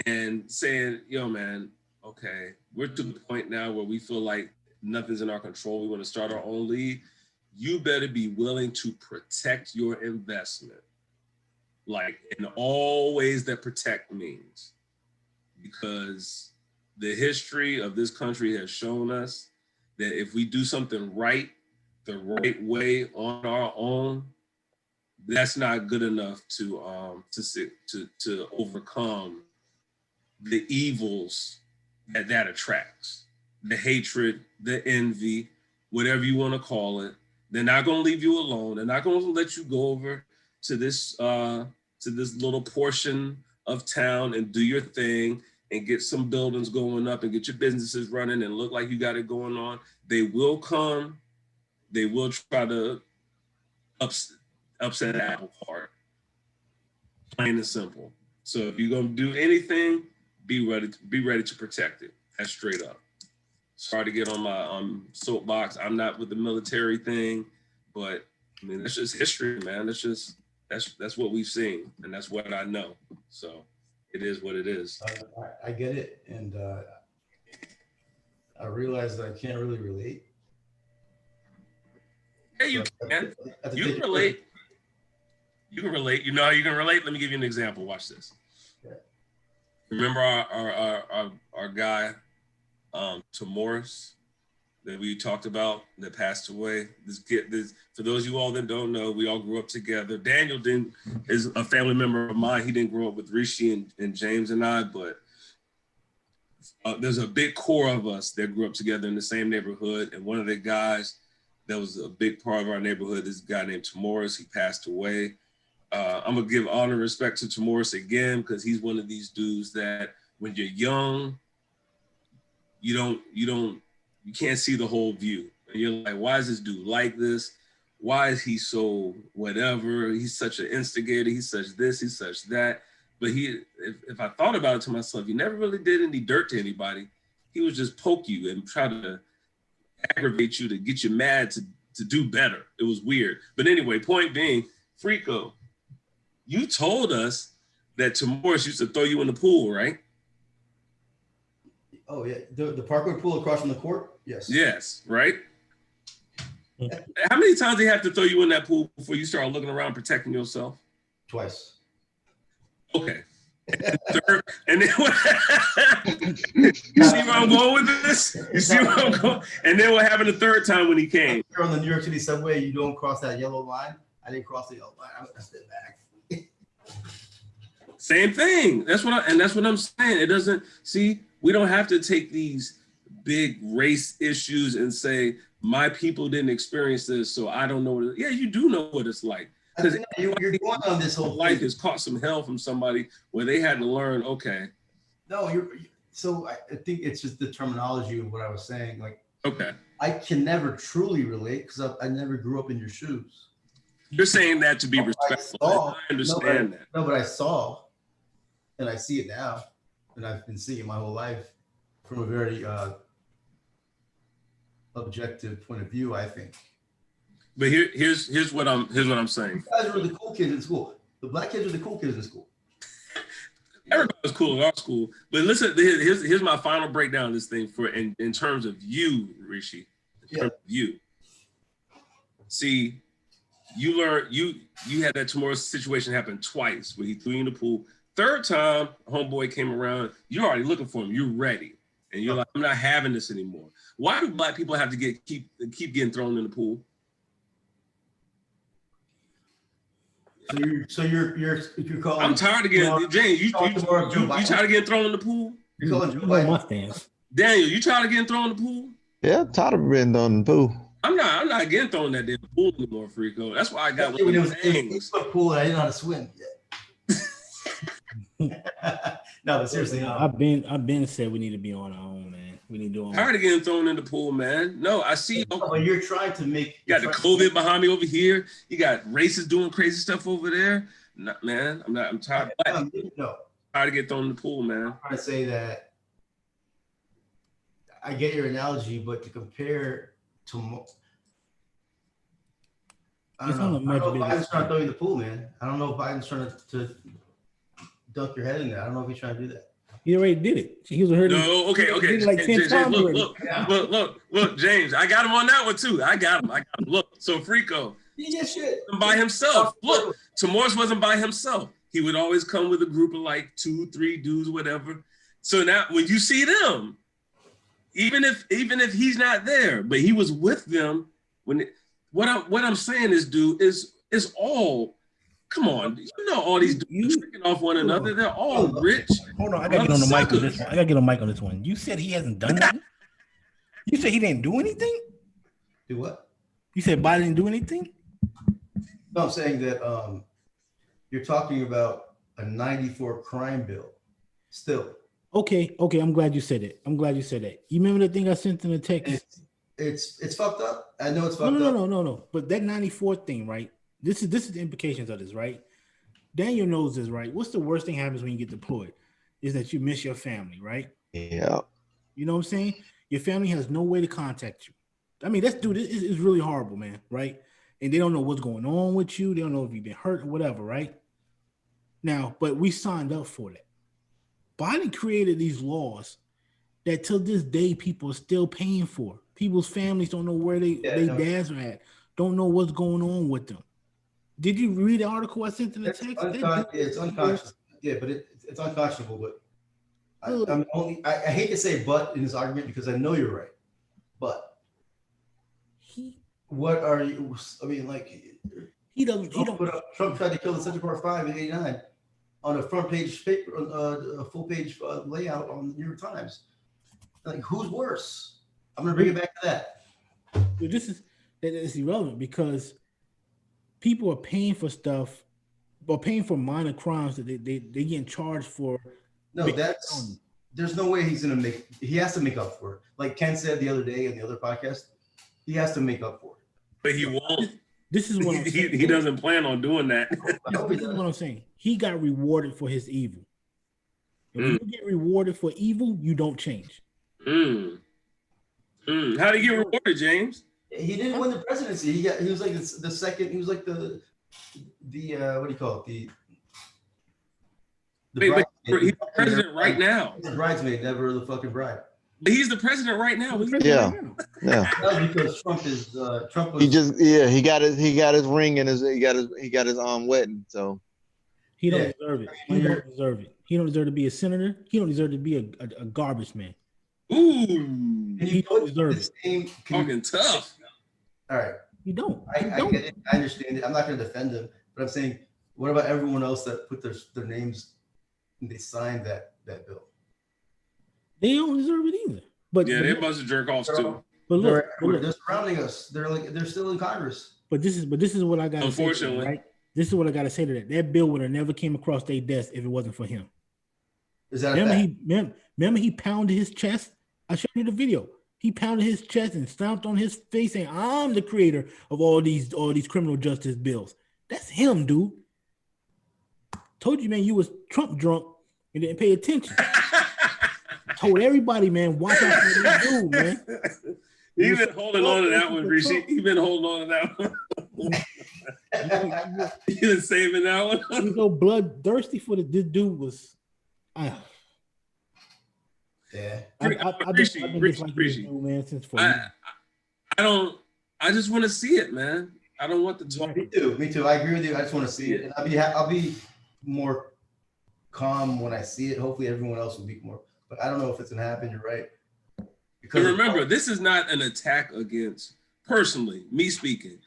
and saying, yo, man, okay, we're to the point now where we feel like nothing's in our control. We want to start our own league. You better be willing to protect your investment, like in all ways that protect means, because the history of this country has shown us that if we do something right, the right way on our own, that's not good enough to overcome the evils that attracts, the hatred, the envy, whatever you want to call it. They're not going to leave you alone. They're not going to let you go over to this little portion of town and do your thing and get some buildings going up and get your businesses running and look like you got it going on. They will come. They will try to upset the apple cart. Plain and simple. So if you're going to do anything, be ready to protect it. That's straight up. Sorry to get on my soapbox. I'm not with the military thing, but I mean that's just history, man. That's what we've seen, and that's what I know. So it is what it is. I get it, and I realize that I can't really relate. Yeah, you can. You can relate. You can relate. You know how you can relate? Let me give you an example. Watch this. Yeah. Remember our guy, Morris, that we talked about that passed away. This for those of you all that don't know, we all grew up together. Daniel is a family member of mine. He didn't grow up with Rishi and James and I, but there's a big core of us that grew up together in the same neighborhood. And one of the guys that was a big part of our neighborhood is a guy named Morris. He passed away. I'm gonna give honor and respect to Tamoris again because he's one of these dudes that when you're young, you can't see the whole view. And you're like, why is this dude like this? Why is he so whatever? He's such an instigator. He's such this. He's such that. But if I thought about it to myself, he never really did any dirt to anybody. He would just poke you and try to aggravate you, to get you mad, to do better. It was weird. But anyway, point being, Frico, you told us that Tamoris used to throw you in the pool, right? Oh yeah, the parkour pool across from the court. Yes. Yes, right? How many times did he have to throw you in that pool before you start looking around protecting yourself? Twice. Okay. And then you see where I'm going with this? You see where I'm going? And then what happened the third time when he came? You're on the New York City subway, you don't cross that yellow line. I didn't cross the yellow line. I stood back. Same thing. That's what I'm saying. It doesn't, see, we don't have to take these big race issues and say, my people didn't experience this, so I don't know what yeah, you do know what it's like. Because you're going on this whole life has caught some hell from somebody where they had to learn, okay. No, so I think it's just the terminology of what I was saying. Like, okay, I can never truly relate because I never grew up in your shoes. You're saying that to be respectful. I understand that. No, but I saw, and I see it now, and I've been seeing it my whole life from a very objective point of view, I think. But here's what I'm saying. You guys were the cool kids in school. The black kids were the cool kids in school. Everybody was cool in our school. But listen, here's my final breakdown of this thing for in terms of you, Rishi. In terms of you. See, you learned you had that Tamoris situation happen twice where he threw you in the pool. Third time, homeboy came around, you're already looking for him. You're ready. And you're like, I'm not having this anymore. Why do black people have to keep getting thrown in the pool? So you're calling. I'm tired of getting James. You tired of getting thrown in the pool? You're calling Joe Biden. My stance. Daniel, you tired of getting thrown in the pool? Yeah, I'm tired of being thrown in the pool. I'm not getting thrown in that damn pool anymore, Frico. That's why I got one of those things. It was a pool and I didn't know how to swim yet. No, but seriously, I've been said we need to be on our own, man. We need to do. Tired of getting thrown in the pool, man. No, I see. But you're trying to make. You got the COVID behind me over here. You got racists doing crazy stuff over there. No, man, I'm tired. No, tired to get thrown in the pool, man. I'm trying to say that I get your analogy, but to compare to, I don't know if Biden's trying to throw you in the pool, man. I don't know if Biden's trying to dunk your head in there. I don't know if he's trying to do that. He already did it. He was hurt. No, okay. Like 10 times look, James. I got him on that one too. I got him. Look, so Frico. Yeah, shit. By himself. Look, Tamoris wasn't by himself. He would always come with a group of like 2-3 dudes, whatever. So now when you see them, even if he's not there, but he was with them what I'm saying is, dude, is all. Come on, you know all these dudes tricking off one another. They're all rich. Hold on, I gotta get on the mic on this one. I gotta get on the mic on this one. You said he hasn't done nothing. You said he didn't do anything. Do what? You said Biden didn't do anything. No, I'm saying that you're talking about a 94 crime bill. Still. Okay. I'm glad you said it. You remember the thing I sent in the text? It's fucked up. I know it's fucked up. No. But that 94 thing, right? This is the implications of this, right? Daniel knows this, right? What's the worst thing happens when you get deployed? Is that you miss your family, right? Yeah. You know what I'm saying? Your family has no way to contact you. I mean, it's really horrible, man, right? And they don't know what's going on with you. They don't know if you've been hurt or whatever, right? Now, but we signed up for that. Biden created these laws that till this day people are still paying for. People's families don't know where they dads are at, don't know what's going on with them. Did you read the article I sent in the text? It's unconscious. Yeah, but it's unconscionable. But I hate to say "but" in this argument because I know you're right. But what are you? I mean, like he doesn't. Trump tried to kill the Central Park 5 in '89 on a front page paper, a full page layout on the New York Times. Like, who's worse? I'm gonna bring it back to that. That is irrelevant because people are paying for stuff, or paying for minor crimes that they getting charged for. No, there's no way he's gonna make. He has to make up for it. Like Ken said the other day in the other podcast, he has to make up for it. But he won't. This is what I'm saying. He doesn't plan on doing that. This is what I'm saying. He got rewarded for his evil. And when you get rewarded for evil, you don't change. How did he get rewarded, James? He didn't win the presidency. He was like the second. He was like the what do you call it? Wait, he's the president right now. He's the bridesmaid, never the fucking bride. But he's the president right now. Yeah. Because Trump was. He got his ring and he got his wedding. So he don't deserve it. He don't deserve it. He don't deserve to be a senator. He don't deserve to be a garbage man. Ooh, he don't deserve it. Talking tough. All right, you don't. I get it. I understand it. I'm not going to defend him, but I'm saying, what about everyone else that put their names and they signed that bill? They don't deserve it either. But yeah, they must have jerk offs too. But look, they're surrounding us. They're still in Congress. But this is what I got. Unfortunately, right? This is what I got to say to that. That bill would have never came across their desk if it wasn't for him. Is that remember he pounded his chest? I showed you the video. He pounded his chest and stomped on his face saying, "I'm the creator of all these criminal justice bills." That's him, dude. Told you, man, you was Trump drunk and didn't pay attention. Told everybody, man, watch out for this dude, man. He's been holding on to that one, Rishi. He's been holding on to that one. He's been saving that one. He's so bloodthirsty for this dude was. Yeah, I've been disliking this dude, man, since I just want to see it, man. I don't want the talk. Me too. I agree with you. I just want to see it, and I'll be more calm when I see it. Hopefully, everyone else will be more. But I don't know if it's gonna happen. You're right. Because remember, this is not an attack against, personally, me speaking.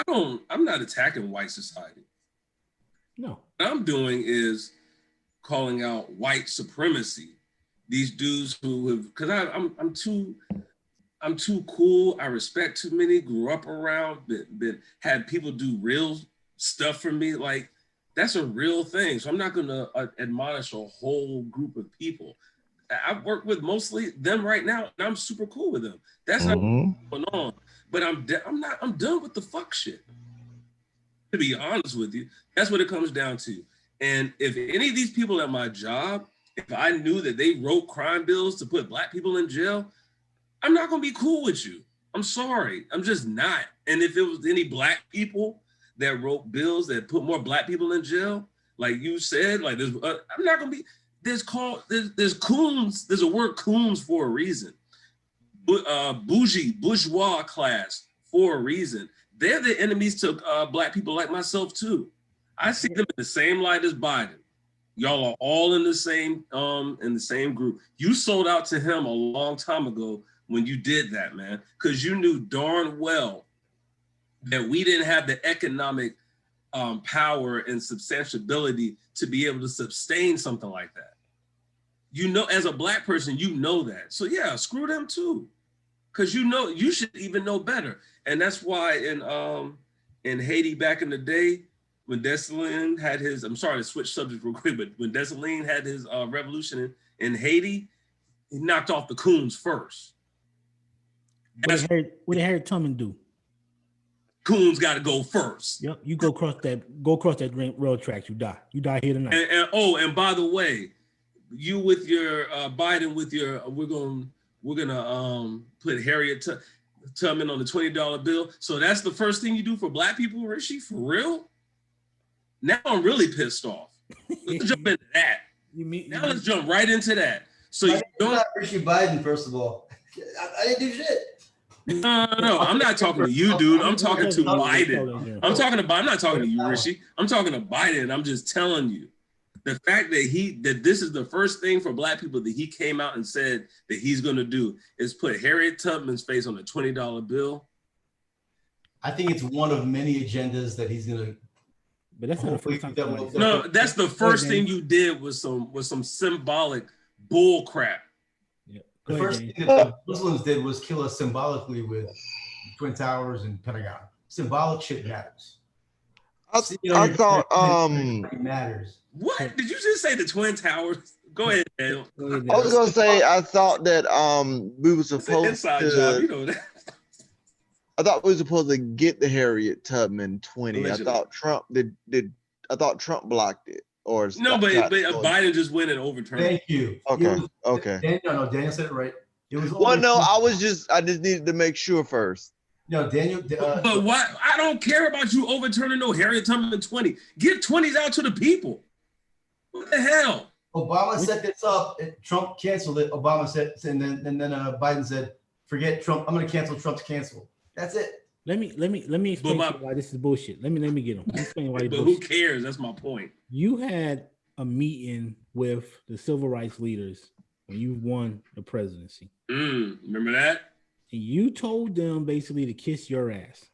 I'm not attacking white society. No. What I'm doing is calling out white supremacy. These dudes who have, because I'm too cool. I respect too many. Grew up around, had people do real stuff for me. Like, that's a real thing. So I'm not going to admonish a whole group of people. I've worked with mostly them right now, and I'm super cool with them. That's not going on. But I'm done with the fuck shit. To be honest with you, that's what it comes down to. And if any of these people at my job, if I knew that they wrote crime bills to put black people in jail, I'm not gonna be cool with you. I'm sorry, I'm just not. And if it was any black people that wrote bills that put more black people in jail, like you said, like there's, I'm not gonna be. There's coons. There's a word coons for a reason. Bourgeois class for a reason. They're the enemies to black people like myself too. I see them in the same light as Biden. Y'all are all in the same group. You sold out to him a long time ago when you did that, man, because you knew darn well that we didn't have the economic power and substantiability to be able to sustain something like that. You know, as a black person, you know that. So yeah, screw them too, because you know you should even know better. And that's why in Haiti back in the day, when Dessalines had his, I'm sorry to switch subjects real quick, but when Dessalines had his revolution in Haiti, he knocked off the coons first. What did Harriet Tubman do? Coons got to go first. Yep, you go across that rail track, you die. You die here tonight. And by the way, you with your Biden with your we're gonna put Harriet Tubman on the $20 bill. So that's the first thing you do for black people, Rishi? For real? Now I'm really pissed off. Let's jump into that. Let's jump right into that. So you don't Rishi Biden, first of all. I didn't do shit. No, I'm not talking to you, dude. I'm talking to Biden. I'm not talking to you, Rishi. I'm talking to Biden. I'm just telling you. The fact that this is the first thing for black people that he came out and said that he's going to do is put Harriet Tubman's face on a $20 bill. I think it's one of many agendas that he's going to. But that's not the first time. No, that's the first thing you did was some symbolic bull crap. Yeah. The first thing that the Muslims did was kill us symbolically with Twin Towers and Pentagon. Symbolic shit matters. I thought matters. What did you just say? The Twin Towers? Go ahead, Daniel. I was gonna say I thought that we were supposed inside to. Job, you know that. I thought we were supposed to get the Harriet Tubman 20. Allegedly. I thought Trump did. I thought Trump blocked it or no, but Biden just went and overturned. Thank you. Okay. Daniel said it right. It was Well, only no, I just needed to make sure first. no Daniel. But why? I don't care about you overturning no Harriet Tubman 20. Give 20s out to the people. What the hell? Obama set this up. Trump canceled it. Obama said, and then Biden said, "Forget Trump. I'm going to cancel Trump's cancel." That's it. Let me explain to you why this is bullshit. Let me get them. Let me explain why. But who cares? That's my point. You had a meeting with the civil rights leaders when you won the presidency. Remember that? And you told them basically to kiss your ass.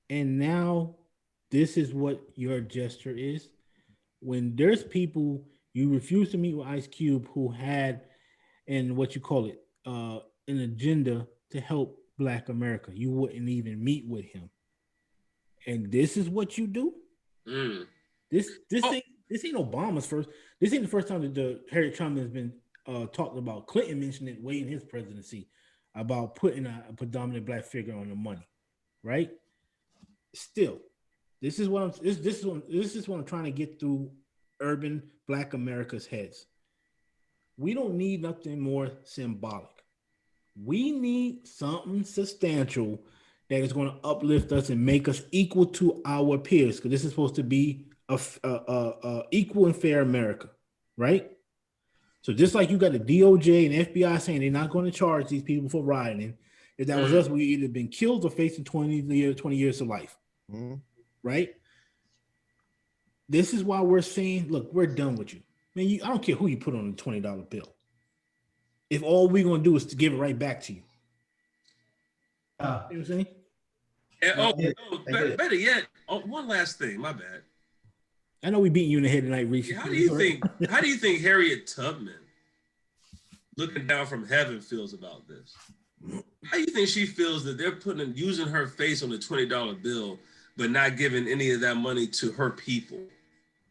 And now this is what your gesture is. When there's people you refuse to meet with Ice Cube who had, and what you call it, an agenda to help Black America, you wouldn't even meet with him. And this is what you do. This ain't Obama's first. This ain't the first time that the Harriet Tubman has been talked about. Clinton mentioned it way in his presidency about putting a predominant Black figure on the money, right? Still, this is what I'm trying to get through urban Black America's heads. We don't need nothing more symbolic. We need something substantial that is going to uplift us and make us equal to our peers, because this is supposed to be a equal and fair America, right? So just like you got the DOJ and FBI saying they're not going to charge these people for rioting, if that was us, we either been killed or facing 20 years to life, right? This is why we're saying, look, we're done with you. Man, I don't care who you put on the $20 bill. If all we're going to do is to give it right back to you. You know what I'm saying? And, better yet, one last thing, my bad. I know we beating you in the head tonight, Reese. How do you think Harriet Tubman, looking down from heaven, feels about this? How do you think she feels that they're using her face on the $20 bill, but not giving any of that money to her people?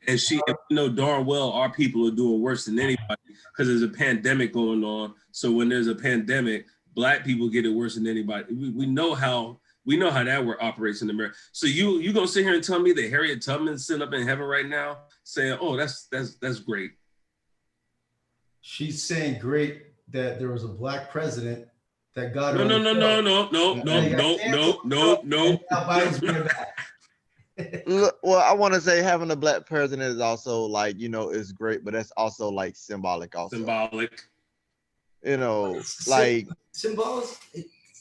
And she know darn well our people are doing worse than anybody because there's a pandemic going on. So when there's a pandemic, Black people get it worse than anybody. We know how that work operates in America. So you gonna sit here and tell me that Harriet Tubman's sitting up in heaven right now saying, "Oh, that's great." She's saying great that there was a Black president that got her. No. Biden's bringing back. Well, I want to say having a Black president is also like, is great, but that's also like symbolic also. Symbolic. Like symbols,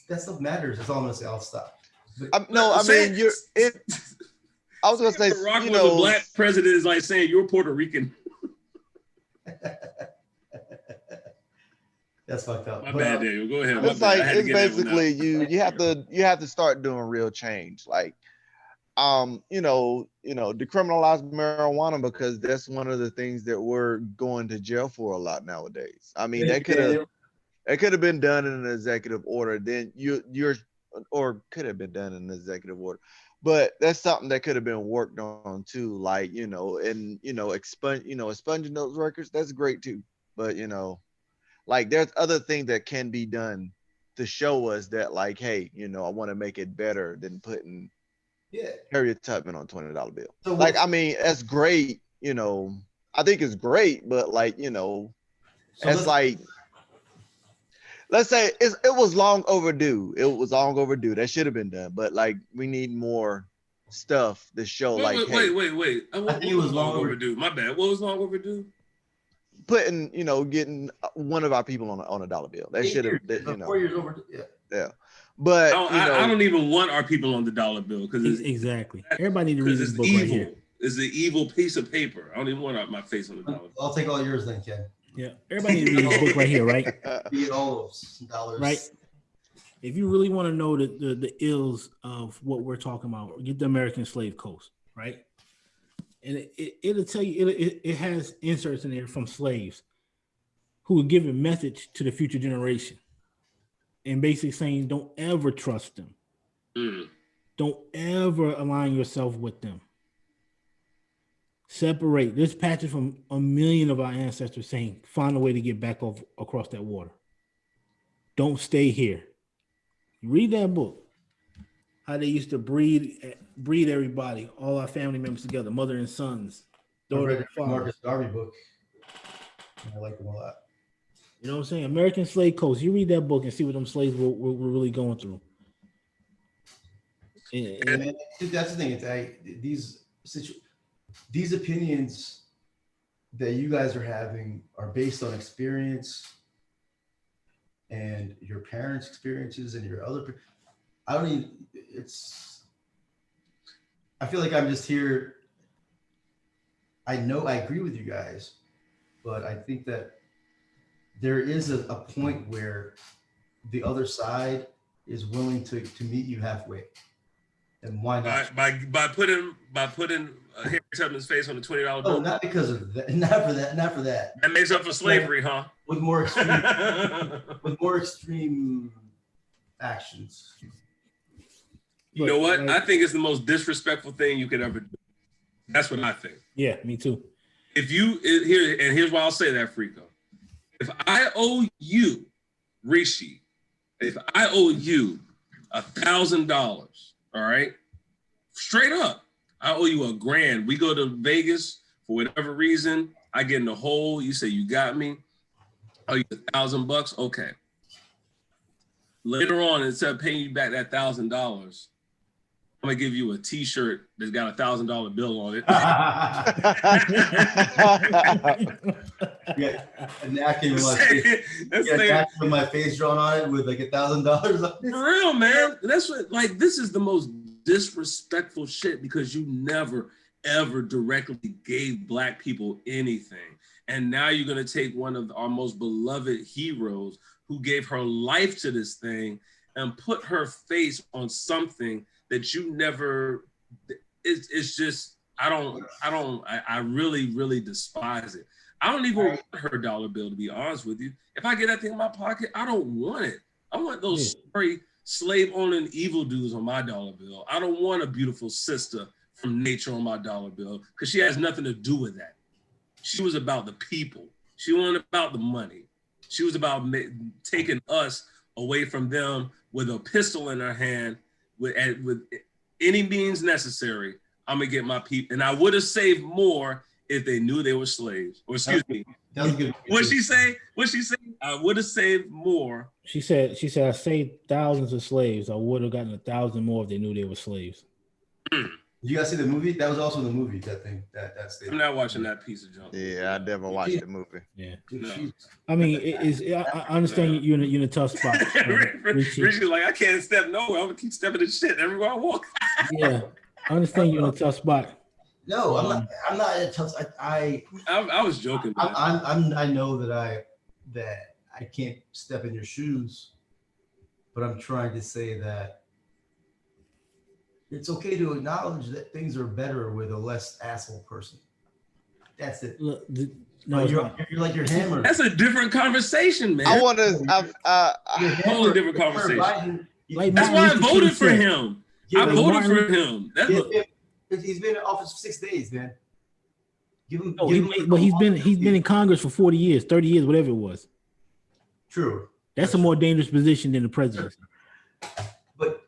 that stuff matters. That's all I'm gonna say. I'll stop. I was gonna say, Barack was a Black president is like saying you're Puerto Rican. That's fucked up. My bad, Daniel. Go ahead. It's basically you have to start doing real change. Like, decriminalize marijuana, because that's one of the things that we're going to jail for a lot nowadays. I mean, that could have been done in an executive order. Then could have been done in an executive order. But that's something that could have been worked on too, like, expunging those records. That's great too. But like there's other things that can be done to show us that, like, hey, I want to make it better than putting Harriet Tubman on $20 bill. So like, I mean, that's great. I think it's great, but like, it's like, let's say it was long overdue. It was long overdue. That should have been done. But like, we need more stuff to show. Wait. I think it was long overdue. My bad. What was long overdue? Getting one of our people on a dollar bill. That should have, 4 years overdue. Yeah. But I don't even want our people on the dollar bill because exactly. Everybody need to read this book right here. It's an evil piece of paper. I don't even want my face on the dollar bill. I'll take all yours then, Ken. Yeah, everybody need to read this book right here, right? Read all those dollars. Right. If you really want to know the ills of what we're talking about, get the American Slave Coast, right? And it'll tell you, it has inserts in there from slaves who will give a message to the future generation and basically saying, don't ever trust them. Don't ever align yourself with them. Separate. There's patches from a million of our ancestors saying, find a way to get back across that water. Don't stay here. Read that book. How they used to breed everybody, all our family members together, mother and sons. I read the Marcus Garvey book. I like them a lot. You know what I'm saying? American Slave Coast. You read that book and see what them slaves were really going through. And that's the thing. These opinions that you guys are having are based on experience and your parents' experiences and your other. I don't even. I feel like I'm just here. I know I agree with you guys, but I think that there is a point where the other side is willing to meet you halfway. And why not? By putting Harry Tubman's face on the $20 bill. Oh, not because of that. Not for that. That makes up for slavery, huh? With more extreme actions. You know what? I think it's the most disrespectful thing you could ever do. That's what I think. Yeah, me too. Here's why I'll say that, Frico. If I owe you, Rishi, if I owe you $1,000, all right, straight up, I owe you $1,000. We go to Vegas for whatever reason. I get in the hole. You say you got me. I owe you $1,000. Okay. Later on, instead of paying you back that $1,000, I'm gonna give you a T-shirt that's got a $1,000 bill on it. Yeah, a napkin with my face. With my face drawn on it with like $1,000 on it. For real, man. That's what. Like, this is the most disrespectful shit because you never ever directly gave Black people anything, and now you're gonna take one of our most beloved heroes who gave her life to this thing and put her face on something that you never, it's just, I really, really despise it. I don't even want her dollar bill, to be honest with you. If I get that thing in my pocket, I don't want it. I want those sorry slave-owning evil dudes on my dollar bill. I don't want a beautiful sister from nature on my dollar bill because she has nothing to do with that. She was about the people. She wasn't about the money. She was about taking us away from them with a pistol in her hand. With any means necessary, I'm gonna get my people, and I would have saved more if they knew they were slaves. Or excuse me, what'd she say? I would have saved more. She said I saved thousands of slaves. I would have gotten 1,000 more if they knew they were slaves. You guys see the movie? That was also the movie. That thing. That statement. I'm not watching that piece of junk. Yeah, I never watched the movie. Yeah. No. I mean, I understand you're in a tough spot. Richie's like, I can't step nowhere. I'm gonna keep stepping in shit everywhere I walk. Yeah, I understand you're in a tough spot. No, I'm not in a tough. I was joking. I know that I can't step in your shoes, but I'm trying to say that it's okay to acknowledge that things are better with a less asshole person. That's it. Look, you're like your hammer. That's a different conversation, man. I want to. Totally different conversation. That's why I voted for him. I voted for him. He's been in office for 6 days, man. But he's been in Congress for 40 years, 30 years, whatever it was. True. That's a more dangerous position than the presidency. But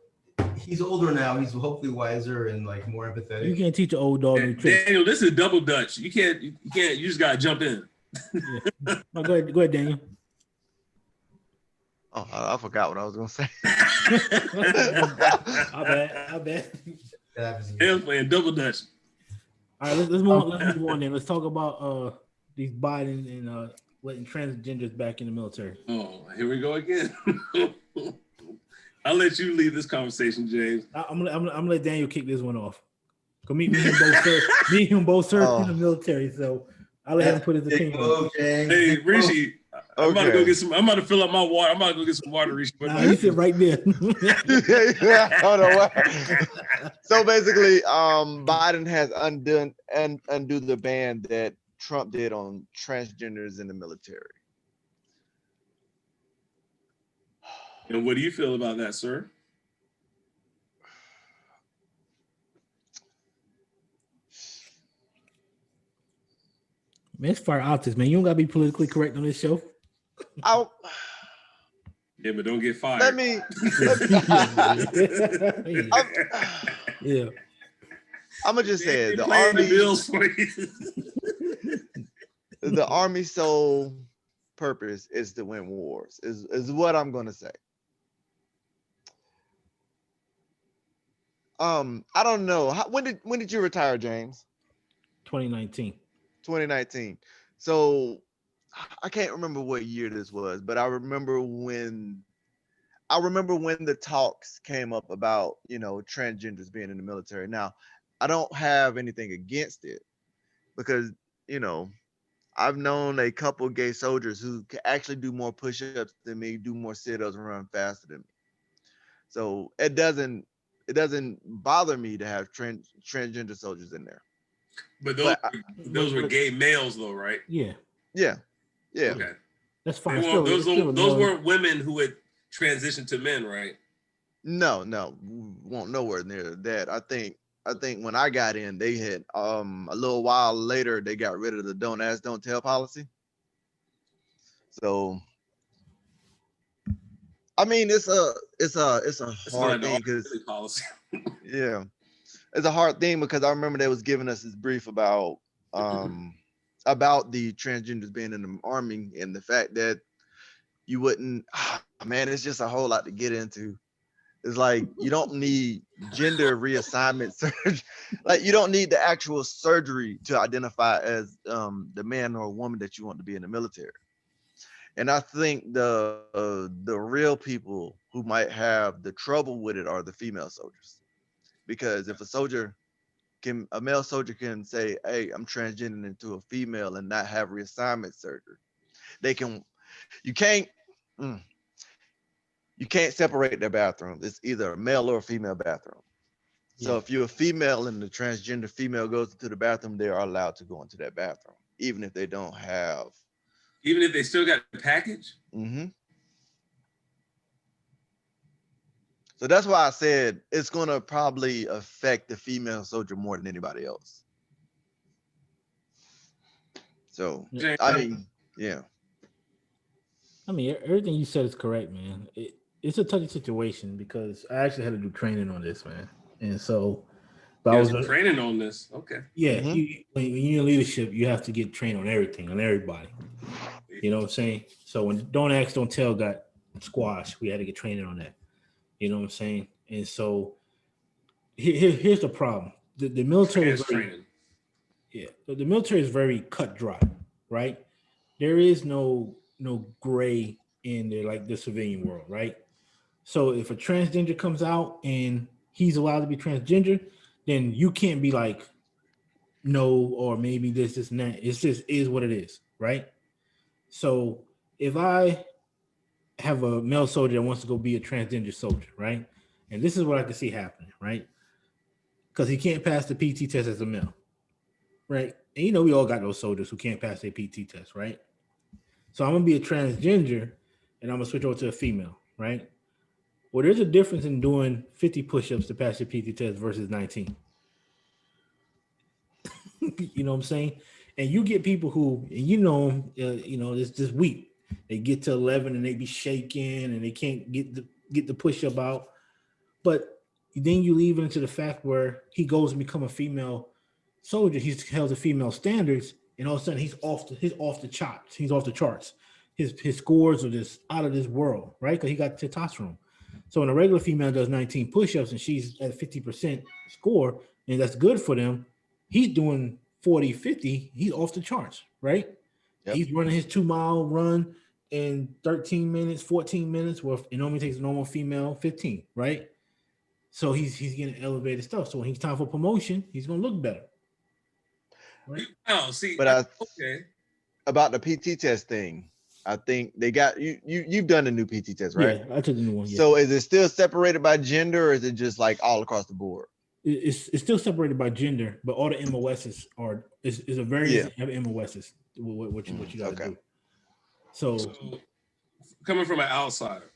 he's older now. He's hopefully wiser and like more empathetic. You can't teach an old dog new tricks. Daniel, this is double Dutch. You can't. You just gotta jump in. No, go ahead, Daniel. Oh, I forgot what I was gonna say. I bet. Hell playing double Dutch. All right, let's move on then. Let's talk about these Biden and letting transgenders back in the military. Oh, here we go again. I'll let you lead this conversation, James. I'm gonna let Daniel kick this one off. Cause me and him both served in the military, so I'll let him put his opinion on. Hey, Rishi, I'm about to go get some. I'm about to fill up my water. I'm about to go get some water, Rishi. You sit right there. Hold on. So basically, Biden has undo the ban that Trump did on transgenders in the military. And what do you feel about that, sir? Man, it's fire optics, man. You don't gotta be politically correct on this show. Yeah, but don't get fired. Let me yeah. I'm gonna just say it. The bills for you. The Army so purpose is to win wars. Is what I'm gonna say. I don't know. When did you retire, James? 2019. 2019. So I can't remember what year this was, but I remember when the talks came up about, transgenders being in the military. Now, I don't have anything against it because, you know, I've known a couple gay soldiers who can actually do more push-ups than me, do more sit-ups, and run faster than me. So it doesn't bother me to have transgender soldiers in there. But But those were gay males, though, right? Yeah, yeah, yeah. Okay. that's They fine. weren't, Still, still those no, weren't women who had transitioned to men, right? No, no, won't nowhere near that. I think when I got in, they had a little while later they got rid of the don't ask, don't tell policy. So I mean it's a It's more like hard the thing because Army policy. yeah, it's a hard thing because I remember they was giving us this brief about the transgenders being in the army and the fact that you wouldn't man, it's just a whole lot to get into. It's like you don't need gender reassignment surgery. Like you don't need the actual surgery to identify as the man or woman that you want to be in the military. And I think the real people who might have the trouble with it are the female soldiers, because if a male soldier can say, "Hey, I'm transgendering into a female" and not have reassignment surgery, they can. You can't. mm, you can't separate their bathrooms. It's either a male or a female bathroom. So yeah, if you're a female and the transgender female goes into the bathroom, they are allowed to go into that bathroom, even if they don't have. Even if they still got the package. hmm So that's why I said it's going to probably affect the female soldier more than anybody else. So, yeah. James, I mean, yeah. I mean, everything you said is correct, man. It's a touchy situation because I actually had to do training on this, man. And so, but I there's was, training on this. Okay. yeah, hmm when you're in leadership, you have to get trained on everything, on everybody. You know what I'm saying? So when Don't Ask, Don't Tell got squashed, we had to get training on that. You know what I'm saying? And so here's the problem: the military is Trans very, training. yeah, the military is very cut dry, right? There is no gray in there like the civilian world, right? So if a transgender comes out and he's allowed to be transgender, then you can't be like no or maybe this and that. It's just is what it is, right? So if I have a male soldier that wants to go be a transgender soldier, right? And this is what I can see happening, right? Because he can't pass the PT test as a male, right? And we all got those soldiers who can't pass their PT test, right? So I'm gonna be a transgender and I'm gonna switch over to a female, right? Well, there's a difference in doing 50 push-ups to pass your PT test versus 19. You know what I'm saying? And you get people who, and this week they get to 11 and they be shaking and they can't get the push-up out. But then you leave it into the fact where he goes and become a female soldier. He's held to female standards, and all of a sudden he's off the charts. He's off the charts. His scores are just out of this world, right? Because he got testosterone. So when a regular female does 19 push-ups and she's at 50% score, and that's good for them, he's doing 40, 50, he's off the charts, right? Yep. He's running his 2-mile run in 13 minutes, 14 minutes, where it normally takes a normal female 15, right? So he's getting elevated stuff. So when he's time for promotion, he's gonna look better. Right? Oh, see, But okay. about the PT test thing, I think they got you've done the new PT test, right? Yeah, I took the new one. Yeah. So is it still separated by gender or is it just like all across the board? It's still separated by gender, but all the MOSs is a variance Yeah. of MOSs. What you got to Okay. do. So So coming from an outsider,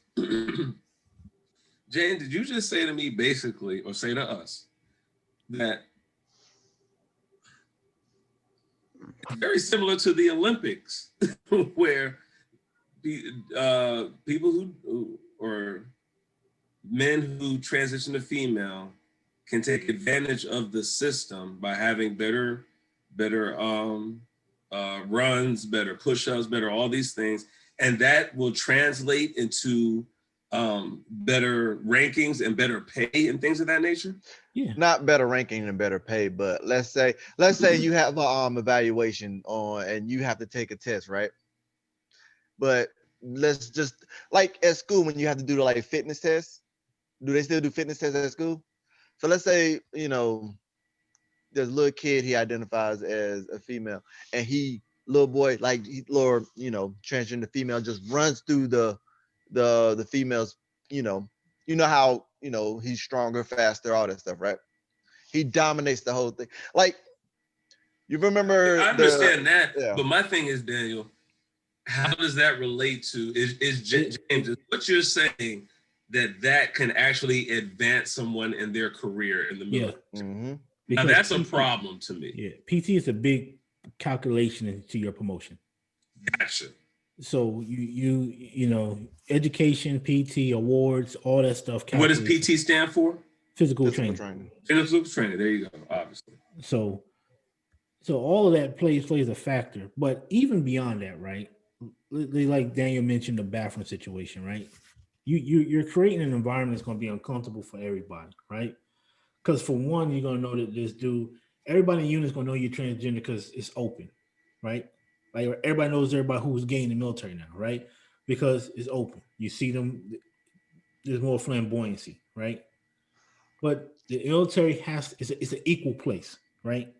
Jane, did you just say to me basically, or say to us, that it's very similar to the Olympics, where people or men who transition to female can take advantage of the system by having better runs, better push-ups, better all these things, and that will translate into better rankings and better pay and things of that nature? Yeah. Not better ranking and better pay, but let's say you have a evaluation on and you have to take a test, right? But let's just like at school when you have to do the like fitness tests. Do they still do fitness tests at school? So let's say, there's a little kid he identifies as a female, and little boy, like little, transgender female just runs through the females, how he's stronger, faster, all that stuff, right? He dominates the whole thing. Like, you remember I understand that, yeah. but my thing is, Daniel, how does that relate to James? Is what you're saying that can actually advance someone in their career in the military? Yeah. Mm-hmm. Now that's a problem to me. Yeah, PT is a big calculation into your promotion. Gotcha. So you education, PT, awards, all that stuff. What does PT stand for? Physical training. Physical training. There you go. Obviously. So all of that plays a factor. But even beyond that, right? Like Daniel mentioned, the bathroom situation, right? You're creating an environment that's going to be uncomfortable for everybody, right? Because for one, you're gonna know that this dude, everybody in the unit is gonna know you're transgender because it's open, right? Like everybody knows everybody who's gay in the military now, right? Because it's open. You see them, there's more flamboyancy, right? But the military it's an equal place, right?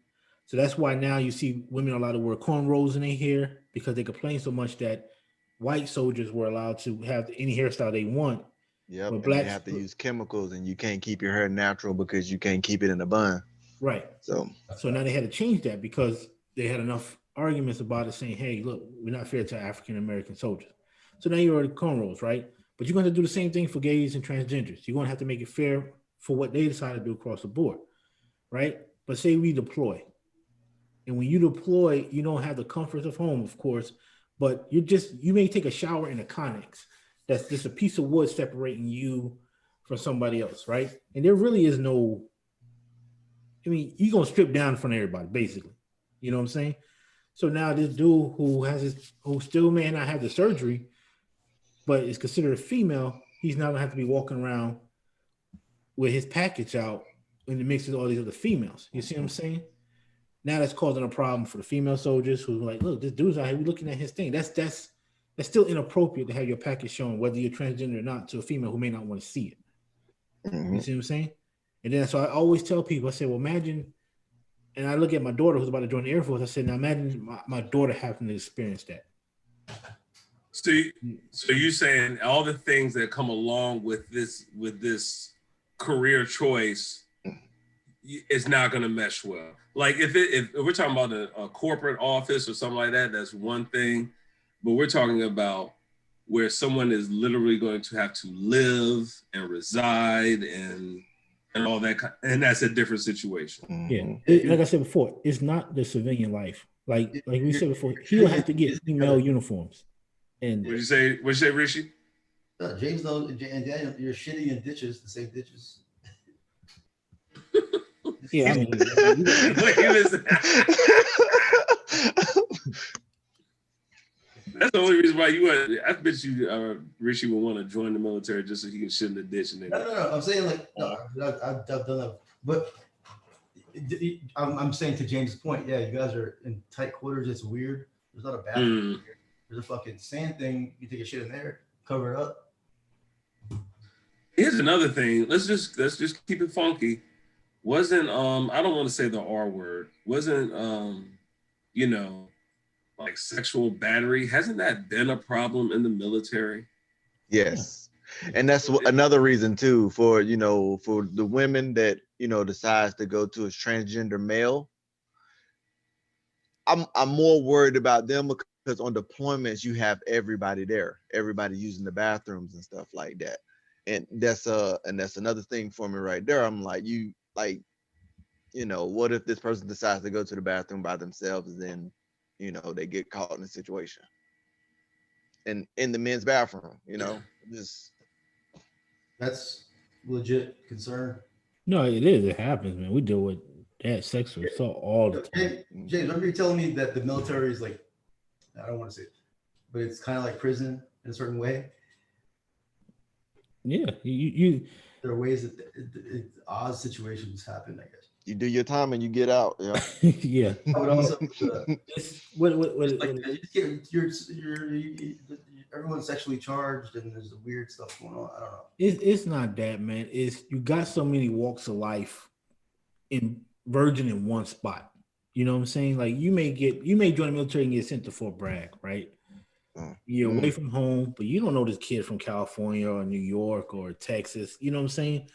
So that's why now you see women are allowed to wear cornrows in their hair because they complain so much that white soldiers were allowed to have any hairstyle they want. Yep, but and they have to use chemicals, and you can't keep your hair natural because you can't keep it in a bun. Right. So now they had to change that because they had enough arguments about it saying, hey, look, we're not fair to African American soldiers. So now you're at cornrows, right? But you're going to do the same thing for gays and transgenders. You're going to have to make it fair for what they decide to do across the board, right? But say we deploy. And when you deploy, you don't have the comforts of home, of course, but you may take a shower in a Connex. That's just a piece of wood separating you from somebody else, right? And there really is no, I mean, you're going to strip down in front of everybody, basically. You know what I'm saying? So now this dude who still may not have the surgery, but is considered a female, he's not going to have to be walking around with his package out in the mix with all these other females. You see what I'm saying? Now that's causing a problem for the female soldiers who are like, look, this dude's out here, we're looking at his thing. That's still inappropriate to have your package shown, whether you're transgender or not, to a female who may not want to see it. Mm-hmm. You see what I'm saying? And then so I always tell people, I say, well, imagine, and I look at my daughter who's about to join the Air Force, I said, now imagine my daughter having to experience that. So you're saying all the things that come along with this career choice, it's not going to mesh well. Like if we're talking about a corporate office or something like that, that's one thing. But we're talking about where someone is literally going to have to live and reside and all that, and that's a different situation. Yeah, like I said before, it's not the civilian life. Like we said before, he'll have to get female uniforms. And What'd you say, Rishi? James knows, and Daniel, you're shitting in ditches, the same ditches. Yeah, I mean, that's the only reason why I bet you Rishi would want to join the military just so he can shit in the ditch. And No. I'm saying I've done that, but I'm saying to James' point, yeah, you guys are in tight quarters. It's weird. There's not a bathroom. There's a fucking sand thing. You take a shit in there, cover it up. Here's another thing. Let's just keep it funky. Wasn't I don't want to say the R word. Wasn't like sexual battery? Hasn't that been a problem in the military? Yes. And that's another reason too for the women that decides to go to a transgender male. I'm more worried about them because on deployments you have everybody there, everybody using the bathrooms and stuff like that. And that's another thing for me right there. I'm like, what if this person decides to go to the bathroom by themselves and then, they get caught in a situation. And in the men's bathroom, just that's legit concern. No, it is. It happens, man. We deal with They had sexual assault all the time. James, remember you telling me that the military is like, I don't want to say it, but it's kind of like prison in a certain way. Yeah, you There are ways that odd situations happen, I guess. You do your time and you get out. Yeah. yeah. But also, It's what like, everyone's sexually charged and there's weird stuff going on. I don't know. it's not that, man. It's you got so many walks of life in virgin in one spot. You know what I'm saying? Like you may join the military and get sent to Fort Bragg, right? You're away from home, but you don't know this kid from California or New York or Texas. You know what I'm saying?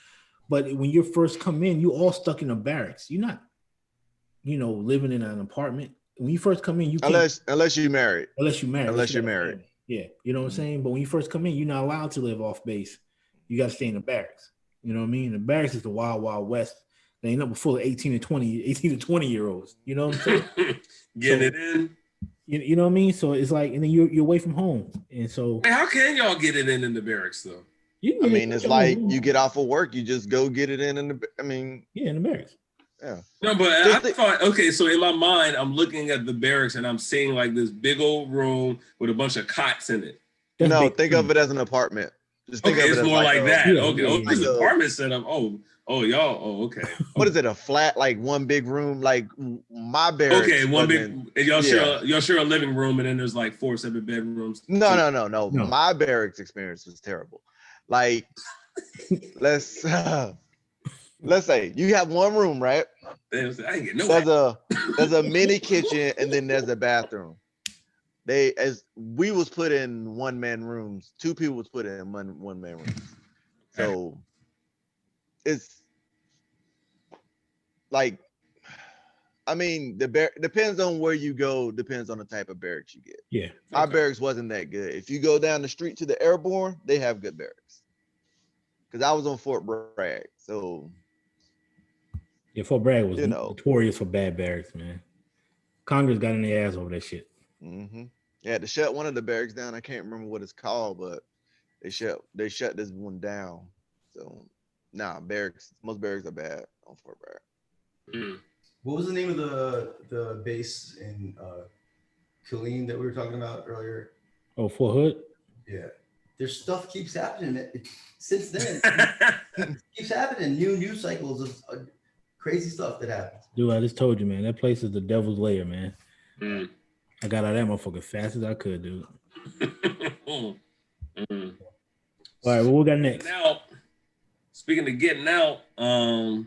But when you first come in, you all stuck in a barracks. You're not, living in an apartment. When you first come in, you can't unless you're married. Unless you're married. Yeah, you know what I'm saying? But when you first come in, you're not allowed to live off base. You got to stay in the barracks. You know what I mean? The barracks is the wild, wild west. They ain't nothing full of 18 to 20 year olds. You know what I'm saying? Getting it in. You know what I mean? So it's like, and then you're away from home. And so Hey, how can y'all get it in the barracks though? I mean, it's like you get off of work, you just go get it in the. I mean, yeah, in the barracks. Yeah. No, but I thought, okay, so in my mind, I'm looking at the barracks and I'm seeing like this big old room with a bunch of cots in it. No, think of it as an apartment. Just think of it it's as more like that. Yeah, okay, yeah, this apartment setup. Okay. What is it? A flat, like one big room, like my barracks. Okay, one big. Y'all share a living room, and then there's like 4 separate bedrooms. No. My barracks experience was terrible. Like, let's say you have one room, right? I ain't getting no. There's a mini kitchen, and then there's a bathroom. As we was put in one-man rooms, 2 people was put in one-man rooms. So it's like, I mean, depends on where you go, depends on the type of barracks you get. Yeah. Our barracks wasn't that good. If you go down the street to the airborne, they have good barracks. Because I was on Fort Bragg, so yeah, Fort Bragg was notorious for bad barracks, man. Congress got in their ass over that shit. Mm-hmm. They had to shut one of the barracks down. I can't remember what it's called, but they shut this one down. So most barracks are bad on Fort Bragg. What was the name of the base in Killeen that we were talking about earlier? Oh, Fort Hood? Yeah. Their stuff keeps happening. Since then, it keeps happening. New news cycles of crazy stuff that happens. Dude, I just told you, man. That place is the devil's lair, man. I got out of that motherfucker fast as I could, dude. All right, what we got next? Now, speaking of getting out, the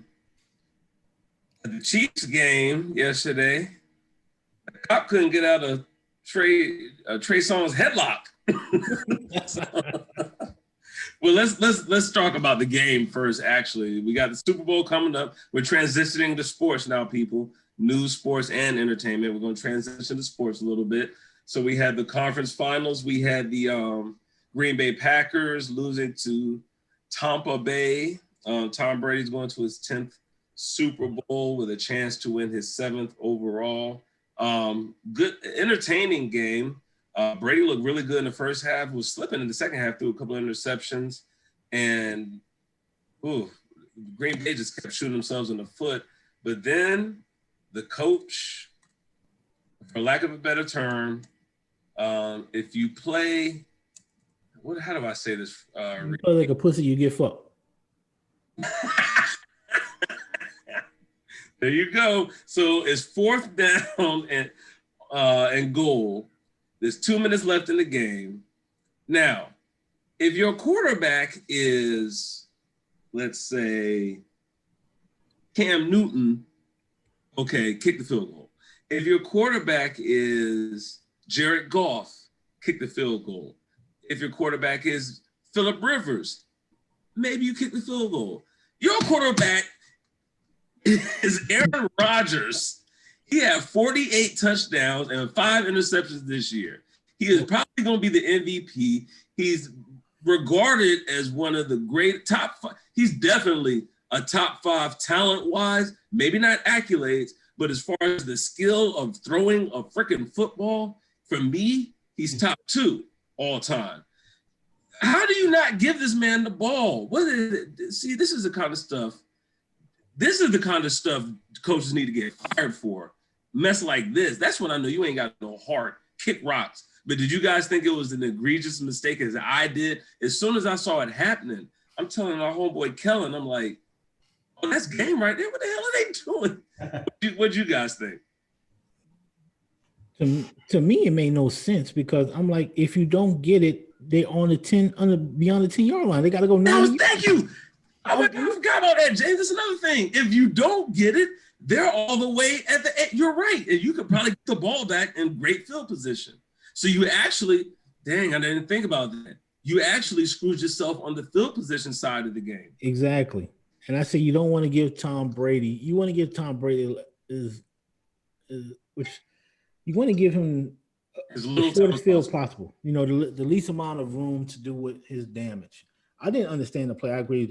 Chiefs game yesterday, the cop couldn't get out of Trey Songz's headlock. Well, let's talk about the game first. Actually, we got the Super Bowl coming up. We're transitioning to sports now, people. News, sports, and entertainment. We're going to transition to sports a little bit. So we had the conference finals. We had the Green Bay Packers losing to Tampa Bay. Tom Brady's going to his 10th Super Bowl with a chance to win his 7th overall. Good, entertaining game. Brady looked really good in the first half, was slipping in the second half through a couple of interceptions. And Green Bay just kept shooting themselves in the foot. But then the coach, for lack of a better term, if you play, how do I say this? You play like a pussy, you get fucked. There you go. So it's 4th down and goal. There's 2 minutes left in the game. Now, if your quarterback is, let's say, Cam Newton, okay, kick the field goal. If your quarterback is Jared Goff, kick the field goal. If your quarterback is Phillip Rivers, maybe you kick the field goal. Your quarterback is Aaron Rodgers. He had 48 touchdowns and 5 interceptions this year. He is probably going to be the MVP. He's regarded as one of the great top 5. He's definitely a top 5 talent-wise, maybe not accolades, but as far as the skill of throwing a freaking football, for me, he's top 2 all time. How do you not give this man the ball? What is it? See, this is the kind of stuff This is the kind of stuff coaches need to get fired for. Mess like this. That's when I know you ain't got no heart. Kick rocks. But did you guys think it was an egregious mistake as I did? As soon as I saw it happening, I'm telling our homeboy Kellen, I'm like, oh, that's game right there. What the hell are they doing? What'd you guys think? To me, it made no sense because I'm like, if you don't get it, they're on the 10 beyond the 10-yard line. They got to go 9. Thank you. I forgot about that, James. That's another thing. If you don't get it, they're all the way at the end. You're right. And you could probably get the ball back in great field position. So you actually, dang, I didn't think about that. You actually screwed yourself on the field position side of the game. Exactly. And I say you don't want to give Tom Brady. You want to give Tom Brady which you want to give him as little shortest field possible. You know, the least amount of room to do with his damage. I didn't understand the play. I agree.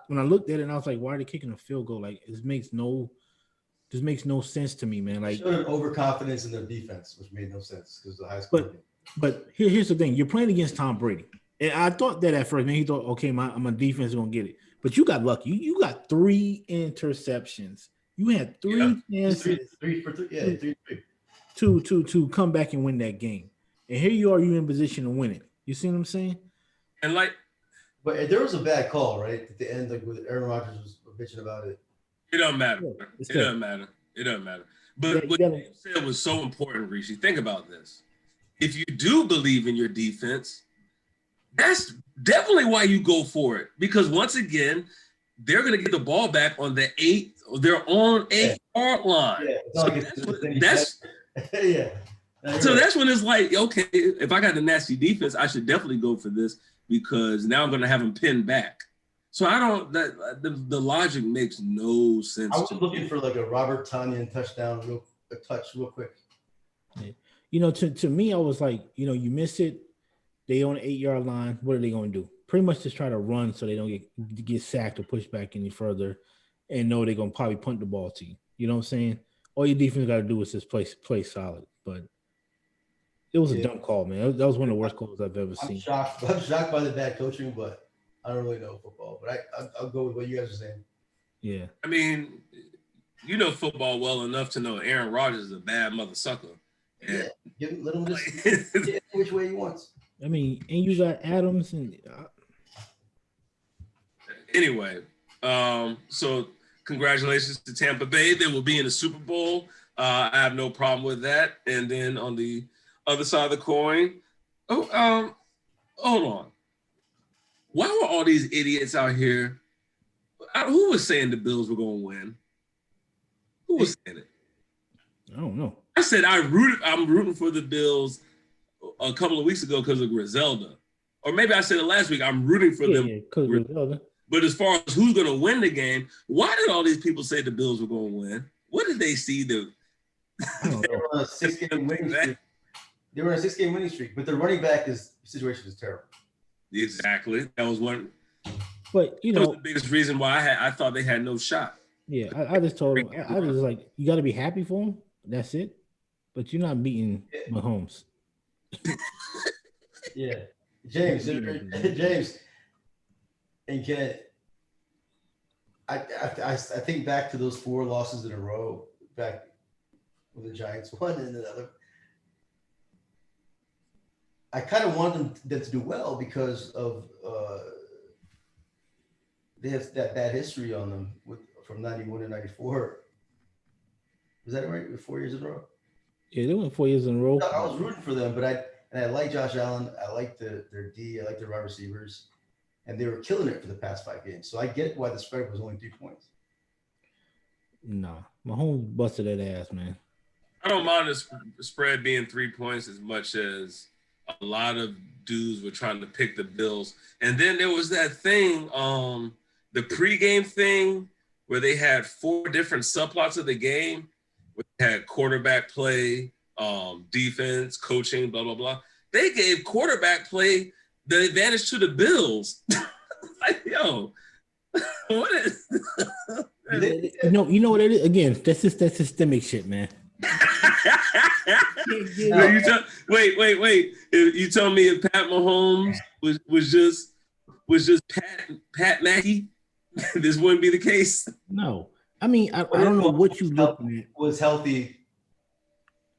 When I looked at it, and I was like, "Why are they kicking a field goal? Like, this makes no sense to me, man." Like, showed an overconfidence in their defense, which made no sense because the high school. But here's the thing: you're playing against Tom Brady, and I thought that at first. Man, he thought, "Okay, my defense is gonna get it," but you got lucky. You got 3 interceptions. You had 3 chances, 3 for 3, yeah, 3 to come back and win that game, and here you are, you in position to win it. You see what I'm saying? And like. But there was a bad call, right? At the end, like with Aaron Rodgers was bitching about it. It doesn't matter. It doesn't matter. It doesn't matter. But what you said was so important, Rishi. Think about this. If you do believe in your defense, that's definitely why you go for it. Because once again, they're going to get the ball back on their 8-yard line. Yeah. That's yeah. So that's when it's like, okay, if I got the nasty defense, I should definitely go for this because now I'm going to have them pinned back. So I don't. The logic makes no sense. I was looking for like a Robert Tonyan touchdown, real quick. Yeah. You know, to me, I was like, you know, you miss it. They on the 8-yard line. What are they going to do? Pretty much just try to run so they don't get sacked or pushed back any further, and know they're going to probably punt the ball to you. You know what I'm saying? All your defense got to do is just play solid. But it was a dumb call, man. That was one of the worst calls I've ever seen. I'm shocked by the bad coaching, but I don't really know football. But I'll go with what you guys are saying. Yeah. I mean, you know football well enough to know Aaron Rodgers is a bad mother sucker. Yeah, let him just get which way he wants. I mean, and you got Adams and anyway, so congratulations to Tampa Bay. They will be in the Super Bowl. I have no problem with that. And then on the other side of the coin, hold on. Why were all these idiots out here? Who was saying the Bills were going to win? Who was saying it? I don't know. I said I'm rooting for the Bills a couple of weeks ago because of Griselda. Or maybe I said it last week. I'm rooting for them. Because of Griselda. But as far as who's going to win the game, why did all these people say the Bills were going to win? What did they see? They were on a 6-game winning streak. They were on a 6-game winning streak, but the running back situation is terrible. Exactly. That was one. But you know, that was the biggest reason why I thought they had no shot. Yeah, I just told him. I was like, you got to be happy for him. That's it. But you're not beating Mahomes. Yeah, James, and Ken. I think back to those 4 losses in a row back when the Giants won and another. I kind of want them to do well because of they have that bad history on them from 91 to 94. Was that right? 4 years in a row? Yeah, they went 4 years in a row. I was rooting for them, but I like Josh Allen. I like their D. I like their wide receivers, and they were killing it for the past 5 games. So I get why the spread was only 3 points. Nah, Mahomes busted that ass, man. I don't mind the spread being 3 points as much as a lot of dudes were trying to pick the Bills. And then there was that thing, the pregame thing where they had 4 different subplots of the game. We had quarterback play, defense, coaching, blah, blah, blah. They gave quarterback play the advantage to the Bills. Like, yo, what is you know what it is? Again, that's systemic shit, man. Wait. You tell me if Pat Mahomes was just Pat Mackey, this wouldn't be the case? No. I mean, I don't know what you looking at. Was healthy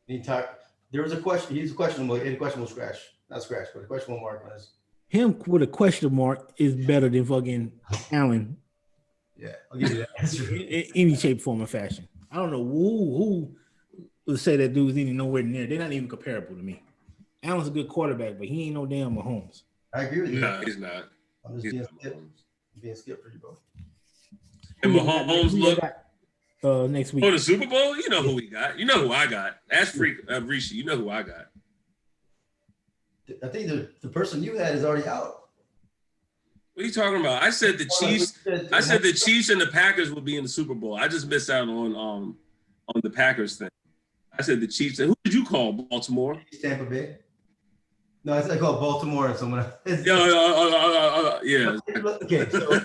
the entire. There was a question. He's a questionable. He had a questionable scratch, not scratch, but a questionable mark on his. Him with a question mark is better than fucking Allen. Yeah, I'll give you that. That's true. In any shape, form, or fashion. I don't know who would say that dude's even nowhere near. They're not even comparable to me. Allen's a good quarterback, but he ain't no damn Mahomes. I agree with you. No, he's not. I'm just He's being not skip. Mahomes. Being skip for you, bro. And Mahomes look next week. for the Super Bowl. You know who we got. You know who I got. Ask Rishi. You know who I got. I think the person you had is already out. What are you talking about? I said the Chiefs. I said the Chiefs and the Packers will be in the Super Bowl. I just missed out on the Packers thing. I said the Chiefs. Who did you call? Baltimore? Tampa Bay. No, I called Baltimore and someone else. Yeah. Okay, so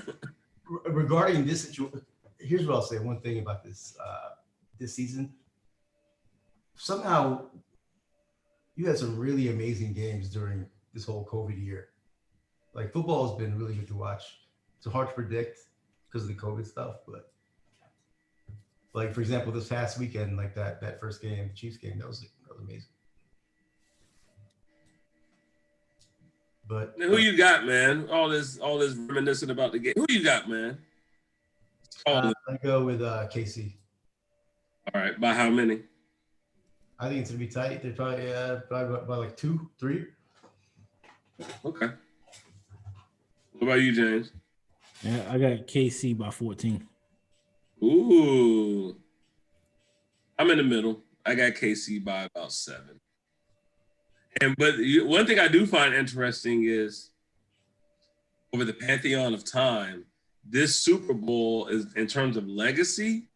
regarding this situation, here's what I'll say. One thing about this season. Somehow, you had some really amazing games during this whole COVID year. Like football has been really good to watch. It's hard to predict because of the COVID stuff, but like for example, this past weekend, like that first game, the Chiefs game, that was amazing. But who you got, man? All this reminiscing about the game. Who you got, man? I go with KC. All right, by how many? I think it's gonna be tight. They're probably by like 2, 3. Okay. What about you, James? Yeah, I got KC by 14. Ooh. I'm in the middle. I got KC by about 7. But one thing I do find interesting is over the pantheon of time, this Super Bowl is, in terms of legacy,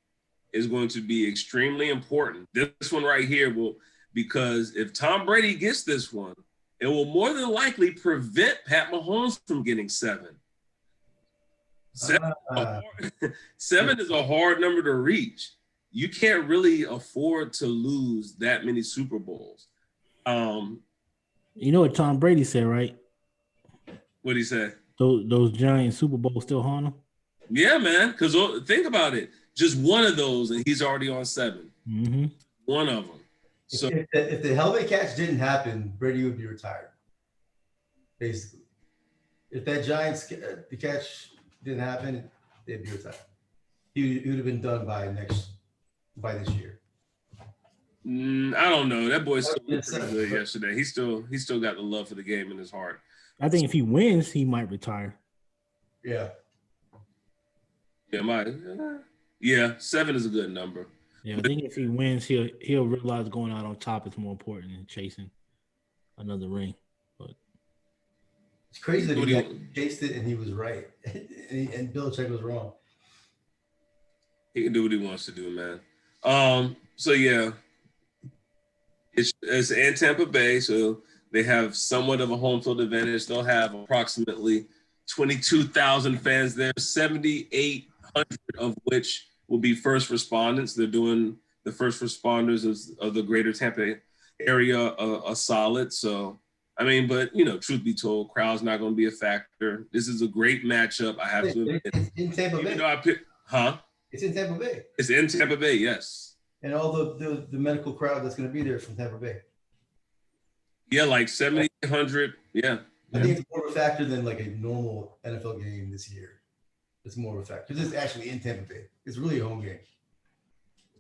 is going to be extremely important. This one right here will, because if Tom Brady gets this one, it will more than likely prevent Pat Mahomes from getting 7. 7 is a hard number to reach. You can't really afford to lose that many Super Bowls. You know what Tom Brady said, right? What'd he say? Those giant Super Bowls still haunt him? Yeah, man. Because think about it. Just one of those, and he's already on 7. Mm-hmm. One of them. So if the helmet catch didn't happen, Brady would be retired. Basically, if that Giants the catch didn't happen, they'd be retired. He would have been done by this year. I don't know. That boy still looked pretty good yesterday. He still got the love for the game in his heart. I think if he wins, he might retire. Yeah. Yeah, 7 is a good number. Yeah, I think if he wins, he'll realize going out on top is more important than chasing another ring. But it's crazy that he chased it and he was right, and Belichick was wrong. He can do what he wants to do, man. So yeah, it's in Tampa Bay, so they have somewhat of a home field advantage. They'll have approximately 22,000 fans there, 7,800 of which will be first responders. They're doing the first responders of the greater Tampa area a solid. So, I mean, but, truth be told, crowd's not going to be a factor. This is a great matchup. I have to admit. It's in Tampa Bay. It's in Tampa Bay. It's in Tampa Bay, yes. And all the medical crowd that's going to be there from Tampa Bay. Yeah, like 7,800. Yeah. I think it's more of a factor than like a normal NFL game this year. It's more of a factor because it's actually in Tampa Bay. It's really a home game.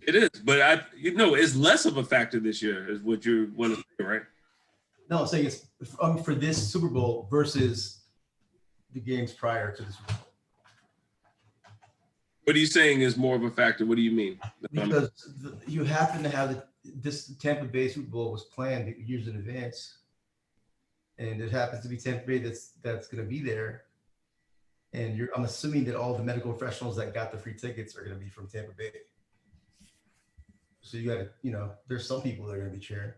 It is, but it's less of a factor this year, is what you want to say, right? No, I'm saying it's for this Super Bowl versus the games prior to the Super Bowl. What are you saying is more of a factor? What do you mean? Because you happen to have this Tampa Bay Super Bowl was planned years in advance, and it happens to be Tampa Bay that's going to be there. And I'm assuming that all the medical professionals that got the free tickets are going to be from Tampa Bay. So you got to, there's some people that are going to be cheering.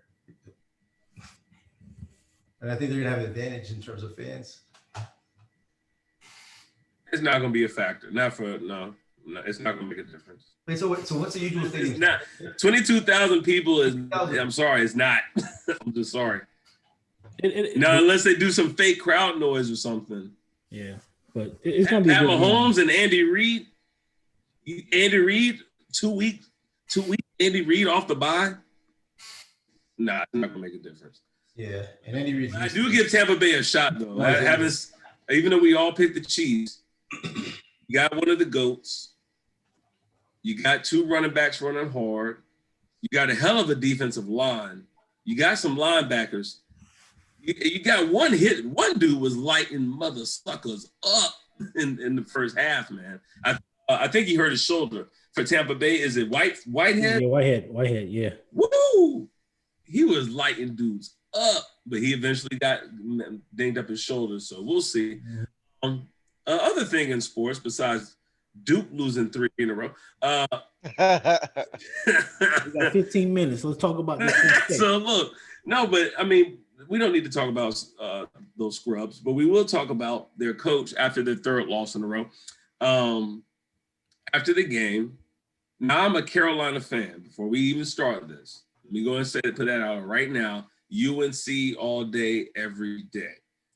And I think they're going to have an advantage in terms of fans. It's not going to be a factor. No, it's not going to make a difference. Wait, so what's the usual thing? It's not. 22,000 people is, I'm sorry, it's not. I'm just sorry. Unless they do some fake crowd noise or something. Yeah. But it's going to be Pat Mahomes and Andy Reid. Andy Reid, 2 week, Andy Reid off the bye. Nah, it's not gonna make a difference. Yeah, and Andy Reid. I do give Tampa Bay a shot though. No, Even though we all picked the Chiefs, you got one of the GOATs. You got 2 running backs running hard. You got a hell of a defensive line. You got some linebackers. You got one hit. One dude was lighting mother suckers up in the first half, man. I think he hurt his shoulder. For Tampa Bay, is it Whitehead? Yeah, Whitehead, yeah. Woo! He was lighting dudes up, but he eventually got dinged up his shoulder, so we'll see. Other thing in sports, besides Duke losing 3 in a row. We got 15 minutes. Let's talk about this. So look, no, but I mean, we don't need to talk about those scrubs, but we will talk about their coach after their 3rd loss in a row. After the game, now I'm a Carolina fan. Before we even start this, let me go and put that out right now. UNC all day, every day.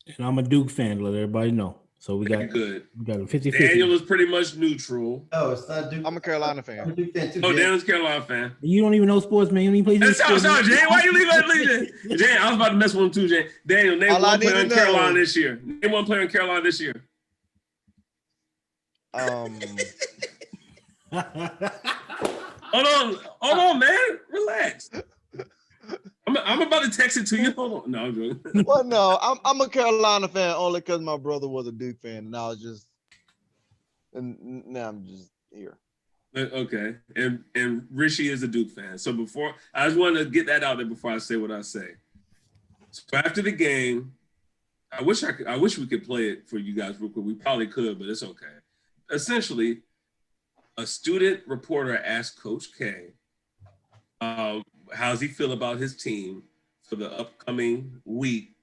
And I'm a Duke fan, let everybody know. So we got a 50-50. Daniel is pretty much neutral. Oh, it's not Duke. I'm a Carolina fan. I'm a Duke fan too. Oh, Daniel's a Carolina fan. You don't even know sports, man. You don't even play sports. Sorry, Jane. Why you leave that? Jane, I was about to mess with him too, Jane. Daniel, name one player in Carolina this year. Name one player in Carolina this year. Hold on, man. Relax. I'm about to text it to you. Hold on. No, I'm joking. Well, no, I'm a Carolina fan only because my brother was a Duke fan, and I was just, and now I'm just here. Okay, and Rishi is a Duke fan. So before, I just wanted to get that out there before I say what I say. So after the game, I wish we could play it for you guys real quick. We probably could, but it's okay. Essentially, a student reporter asked Coach K, how's he feel about his team for the upcoming week,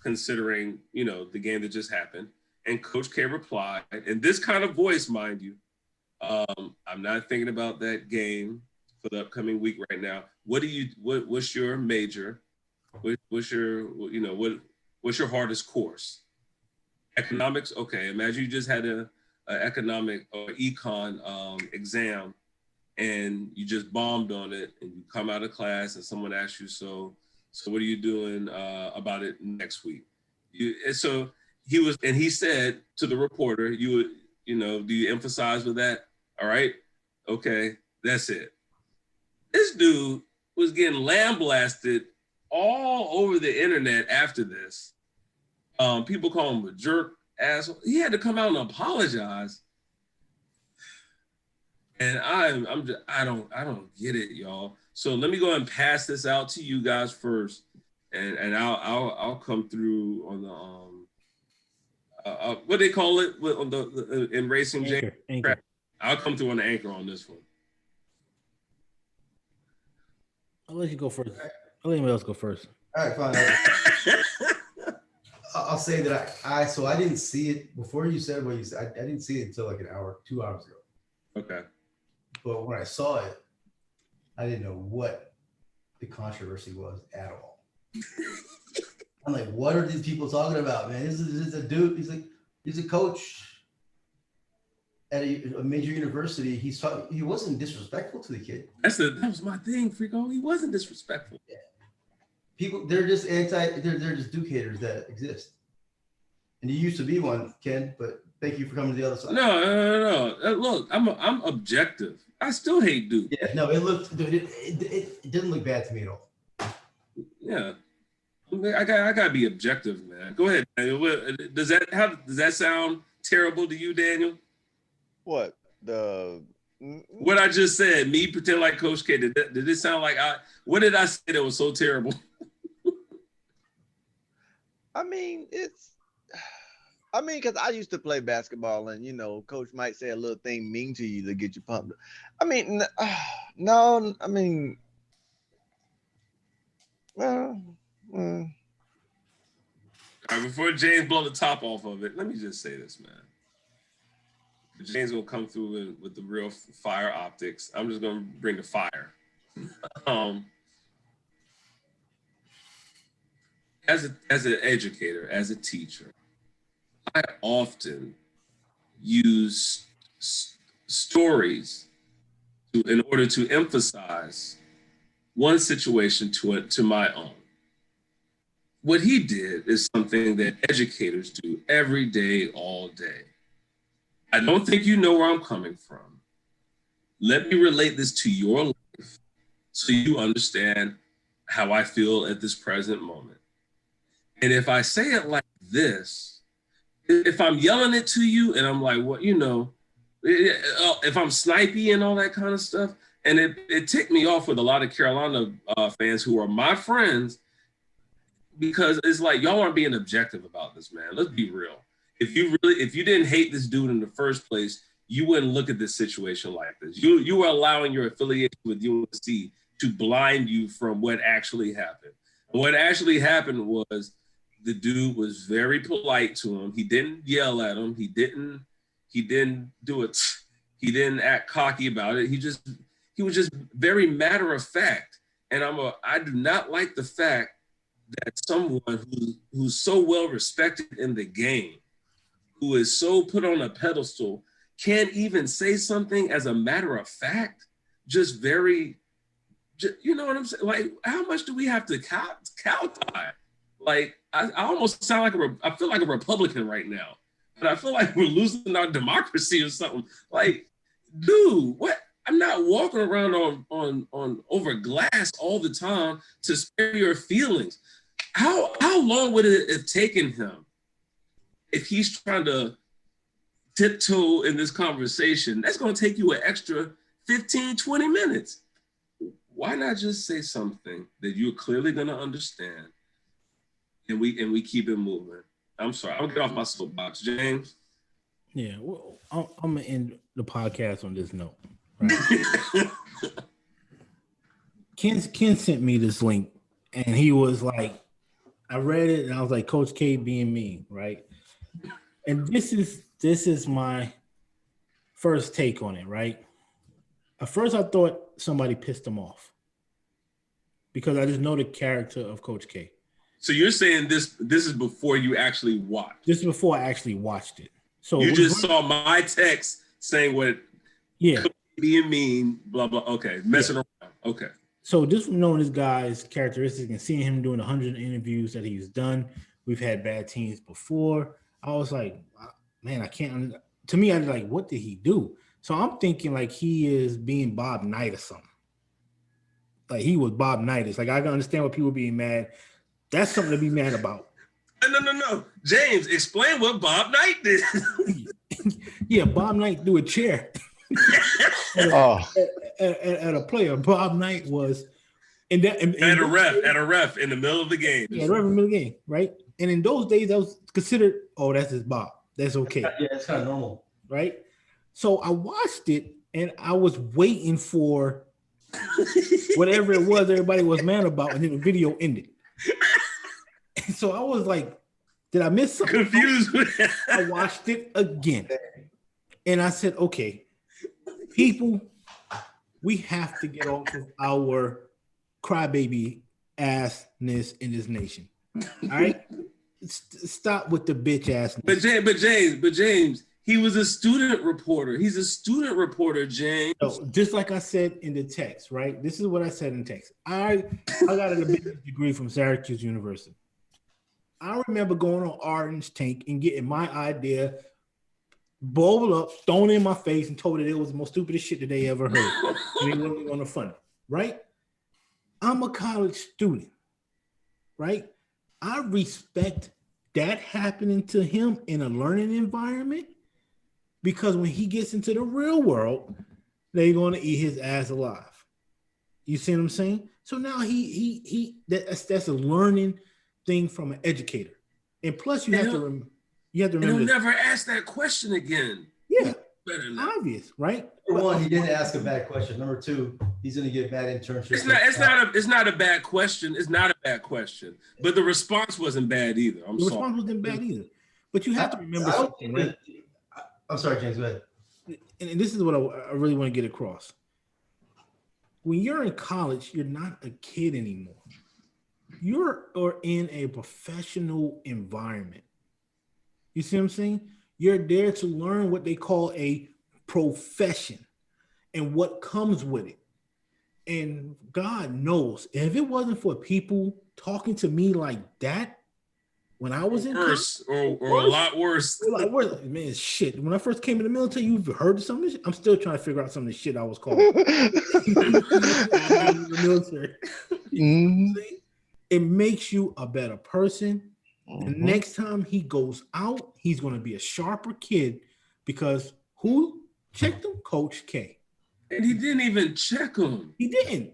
considering, the game that just happened. And Coach K replied, in this kind of voice, mind you, I'm not thinking about that game for the upcoming week right now. What's your major? What's your hardest course? Economics? Okay, imagine you just had an economic or econ exam and you just bombed on it, and you come out of class and someone asks you, so what are you doing about it next week? He said to the reporter, do you emphasize with that? All right, okay, that's it. This dude was getting lambasted all over the internet after this. People call him a jerk, asshole. He had to come out and apologize. And I don't get it, y'all. So let me go ahead and pass this out to you guys first, and I'll come through on the what they call it on the in racing. Anchor. I'll come through on the anchor on this one. I'll let you go first. I'll let anybody else go first. All right, fine. I'll say that I didn't see it before you said what you said. I didn't see it until like 2 hours ago. Okay. But when I saw it, I didn't know what the controversy was at all. I'm like, what are these people talking about, man? This is a dude. He's a coach at a major university. He wasn't disrespectful to the kid. That was my thing, Frico. He wasn't disrespectful. Yeah. People, they're just they're just Duke haters that exist. And you used to be one, Ken, but thank you for coming to the other side. No. Look, I'm objective. I still hate Duke. Yeah, no, it didn't look bad to me at all. Yeah. I gotta be objective, man. Go ahead, Daniel. Does that sound terrible to you, Daniel? What? What I just said, me pretend like Coach K, did it sound like what did I say that was so terrible? Because I used to play basketball, and coach might say a little thing mean to you to get you pumped. No. Well. All right, before James blow the top off of it, let me just say this, man. James gonna come through with the real fire optics. I'm just gonna bring the fire. As an educator, as a teacher, I often use stories in order to emphasize one situation to my own. What he did is something that educators do every day, all day. I don't think you know where I'm coming from. Let me relate this to your life so you understand how I feel at this present moment. And if I say it like this, if I'm yelling it to you and I'm like, what, if I'm snipey and all that kind of stuff, and it ticked me off with a lot of Carolina fans who are my friends, because it's like, y'all aren't being objective about this, man. Let's be real. If you didn't hate this dude in the first place, you wouldn't look at this situation like this. You were allowing your affiliation with UNC to blind you from what actually happened. And what actually happened was the dude was very polite to him. He didn't yell at him. He didn't do it. He didn't act cocky about it. He was just very matter of fact. And I do not like the fact that someone who's so well respected in the game, who is so put on a pedestal, can't even say something as a matter of fact. You know what I'm saying? Like, how much do we have to kowtow? Like, I almost sound like I feel like a Republican right now, but I feel like we're losing our democracy or something. Like, dude, what? I'm not walking around on over glass all the time to spare your feelings. How long would it have taken him if he's trying to tiptoe in this conversation? That's going to take you an extra 15, 20 minutes. Why not just say something that you're clearly going to understand, and we keep it moving? I'm sorry, I'll get off my soapbox, James. Yeah, well, I'm gonna end the podcast on this note. Right? Ken sent me this link, and he was like, I read it, and I was like, Coach K being mean, right? And this is my first take on it, right? At first, I thought somebody pissed him off because I just know the character of Coach K. So you're saying this is before you actually watched? This is before I actually watched it. So you just saw my text saying what? Yeah. Being mean, blah, blah. Okay. Messing around. Okay. So just from knowing this guy's characteristics and seeing him doing 100 interviews that he's done, we've had bad teams before. I was like, man, I can't. To me, I was like, what did he do? So I'm thinking like he is being Bob Knight or something. Like he was Bob Knight. It's like I can understand why people being mad. That's something to be mad about. No. James, explain what Bob Knight did. Yeah, Bob Knight threw a chair at a player. Bob Knight was at a ref in the middle of the game. Yeah, ref in the middle of the game, right? And in those days, that was considered, oh, that's his Bob. That's okay. Yeah, it's kind of normal. Right? So I watched it and I was waiting for whatever it was everybody was mad about, and then the video ended. And so I was like, did I miss something? Confused. I watched it again. And I said, okay, people, we have to get off of our crybaby assness in this nation. All right? Stop with the bitch assness. But James, he was a student reporter. He's a student reporter, James. So just like I said in the text, right? This is what I said in the text. I got a business degree from Syracuse University. I remember going on Orange Tank and getting my idea bowled up, thrown in my face, and told that it was the most stupidest shit that they ever heard. And they weren't going to fund it, right? I'm a college student, right? I respect that happening to him in a learning environment because when he gets into the real world, they're going to eat his ass alive. You see what I'm saying? So now that's a learning thing from an educator. And plus you have to remember. He'll never ask that question again. Yeah. Obvious, right? Number one, he didn't ask a bad question. Number two, he's going to get bad internships. It's not a bad question. It's not a bad question. But the response wasn't bad either. The response wasn't bad either. But you have to remember something, right? I'm sorry, James, go ahead. And this is what I really want to get across. When you're in college, you're not a kid anymore. You're in a professional environment. You see what I'm saying? You're there to learn what they call a profession and what comes with it. And God knows, if it wasn't for people talking to me like that when I was in worse, or a lot worse. Man, shit. When I first came in the military, you've heard some of this shit? I'm still trying to figure out some of the shit I was called. In the military. Mhm. It makes you a better person. The Mhm. next time he goes out, he's going to be a sharper kid because who checked him? Coach K. And he didn't even check him. He didn't.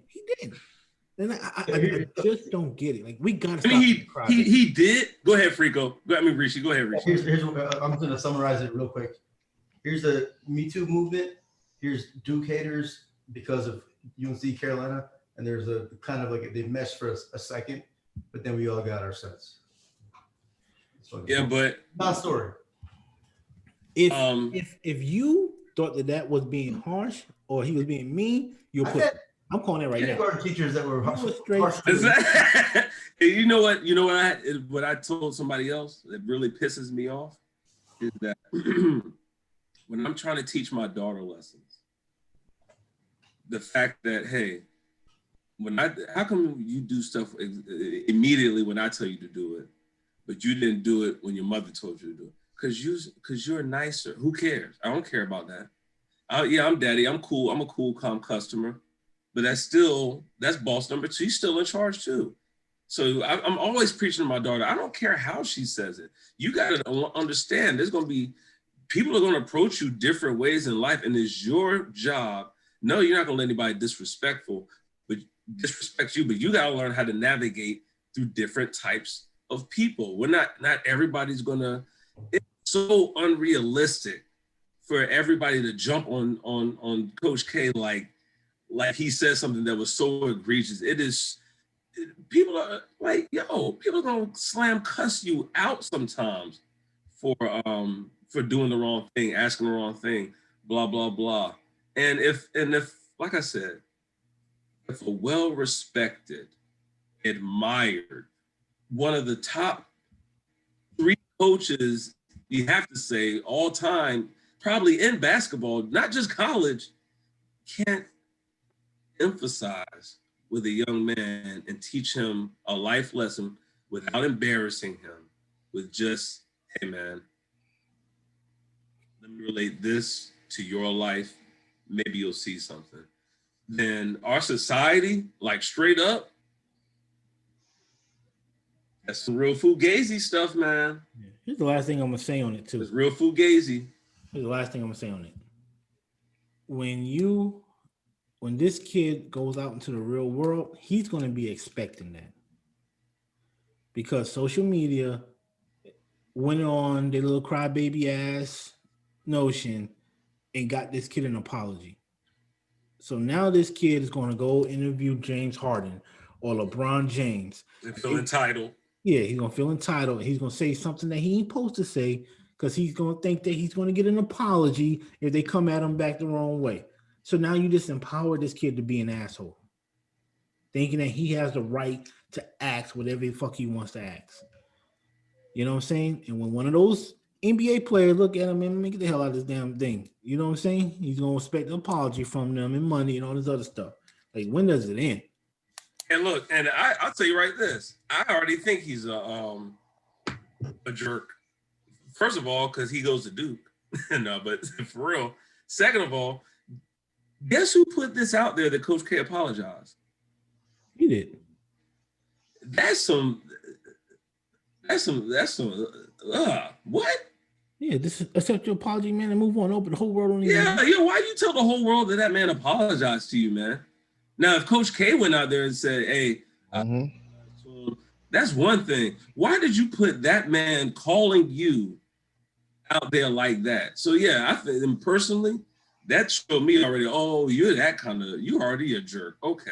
And I just don't get it. Like, we got to I mean, stop. he did. Go ahead, Frico. Go ahead, Rishi. Go ahead, Rishi. Here's what, I'm going to summarize it real quick. Here's the Me Too movement. Here's Duke haters because of UNC Carolina. And there's a kind of like they meshed for a second, but then we all got our sense. Yeah, but not story. If you thought that was being harsh or he was being mean, I'm calling it right now. Kindergarten teachers that were harsh. You know what? You know what I told somebody else that really pisses me off is that when I'm trying to teach my daughter lessons, the fact that, hey, how come you do stuff immediately when I tell you to do it, but you didn't do it when your mother told you to do it? Because you're nicer. Who cares? I don't care about that. Yeah, I'm daddy. I'm cool. I'm a cool, calm customer. But that's boss number 2. He's still in charge too. So I'm always preaching to my daughter. I don't care how she says it. You got to understand there's going to be, people are going to approach you different ways in life. And it's your job. No, you're not going to let anybody disrespect you, but you got to learn how to navigate through different types of people. Not everybody's going to, it's so unrealistic for everybody to jump on Coach K like he said something that was so egregious. People are like, people are gonna slam cuss you out sometimes for doing the wrong thing, asking the wrong thing, blah, blah, blah. And if like I said, if a well-respected, admired, one of the top 3 coaches, you have to say all time, probably in basketball, not just college, can't emphasize with a young man and teach him a life lesson without embarrassing him, with just, hey man, let me relate this to your life, maybe you'll see something. Then our society, like straight up, that's some real fugazi stuff, man. Here's the last thing I'm gonna say on it too. It's real fugazi. Here's the last thing I'm gonna say on it. When this kid goes out into the real world, he's going to be expecting that, because social media went on their little crybaby ass notion and got this kid an apology. So now this kid is going to go interview James Harden or LeBron James. And feel entitled. Yeah, he's going to feel entitled. He's going to say something that he ain't supposed to say because he's going to think that he's going to get an apology if they come at him back the wrong way. So now you just empower this kid to be an asshole, thinking that he has the right to ask whatever the fuck he wants to ask. You know what I'm saying? And when one of those NBA players look at him and get the hell out of this damn thing, you know what I'm saying? He's going to expect an apology from them and money and all this other stuff. Like, when does it end? And look, and I'll tell you right this. I already think he's a jerk. First of all, because he goes to Duke. No, but for real. Second of all, guess who put this out there that Coach K apologized? He did. That's some what? Yeah, just accept your apology, man, and move on. Open the whole world on you. Yeah, why you tell the whole world that man apologized to you, man? Now, if Coach K went out there and said, hey, that's one thing. Why did you put that man calling you out there like that? So yeah, I think personally, that showed me already, you're already a jerk. Okay.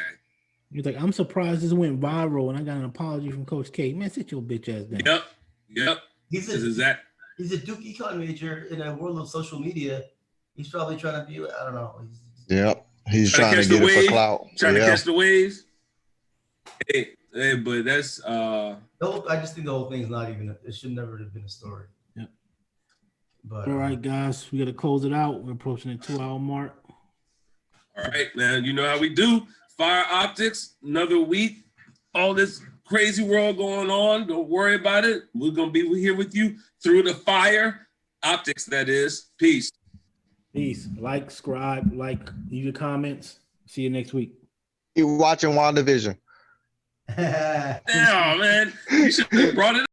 He's like, I'm surprised this went viral and I got an apology from Coach K. Man, sit your bitch ass down. Yep. He's a Duke econ major in a world of social media. He's probably trying to be, I don't know. He's trying to get it for clout. Trying to catch the waves. Hey, but that's I just think the whole thing's not even, it should never have been a story. Yep. But All right, guys, we got to close it out. We're approaching the 2-hour mark. All right, man. You know how we do. Fire Optics, another week. All this crazy world going on. Don't worry about it. We're going to be here with you through the fire. Optics, that is. Peace. Peace. Like, subscribe, leave your comments. See you next week. You watching WandaVision. Damn, man. You should have brought it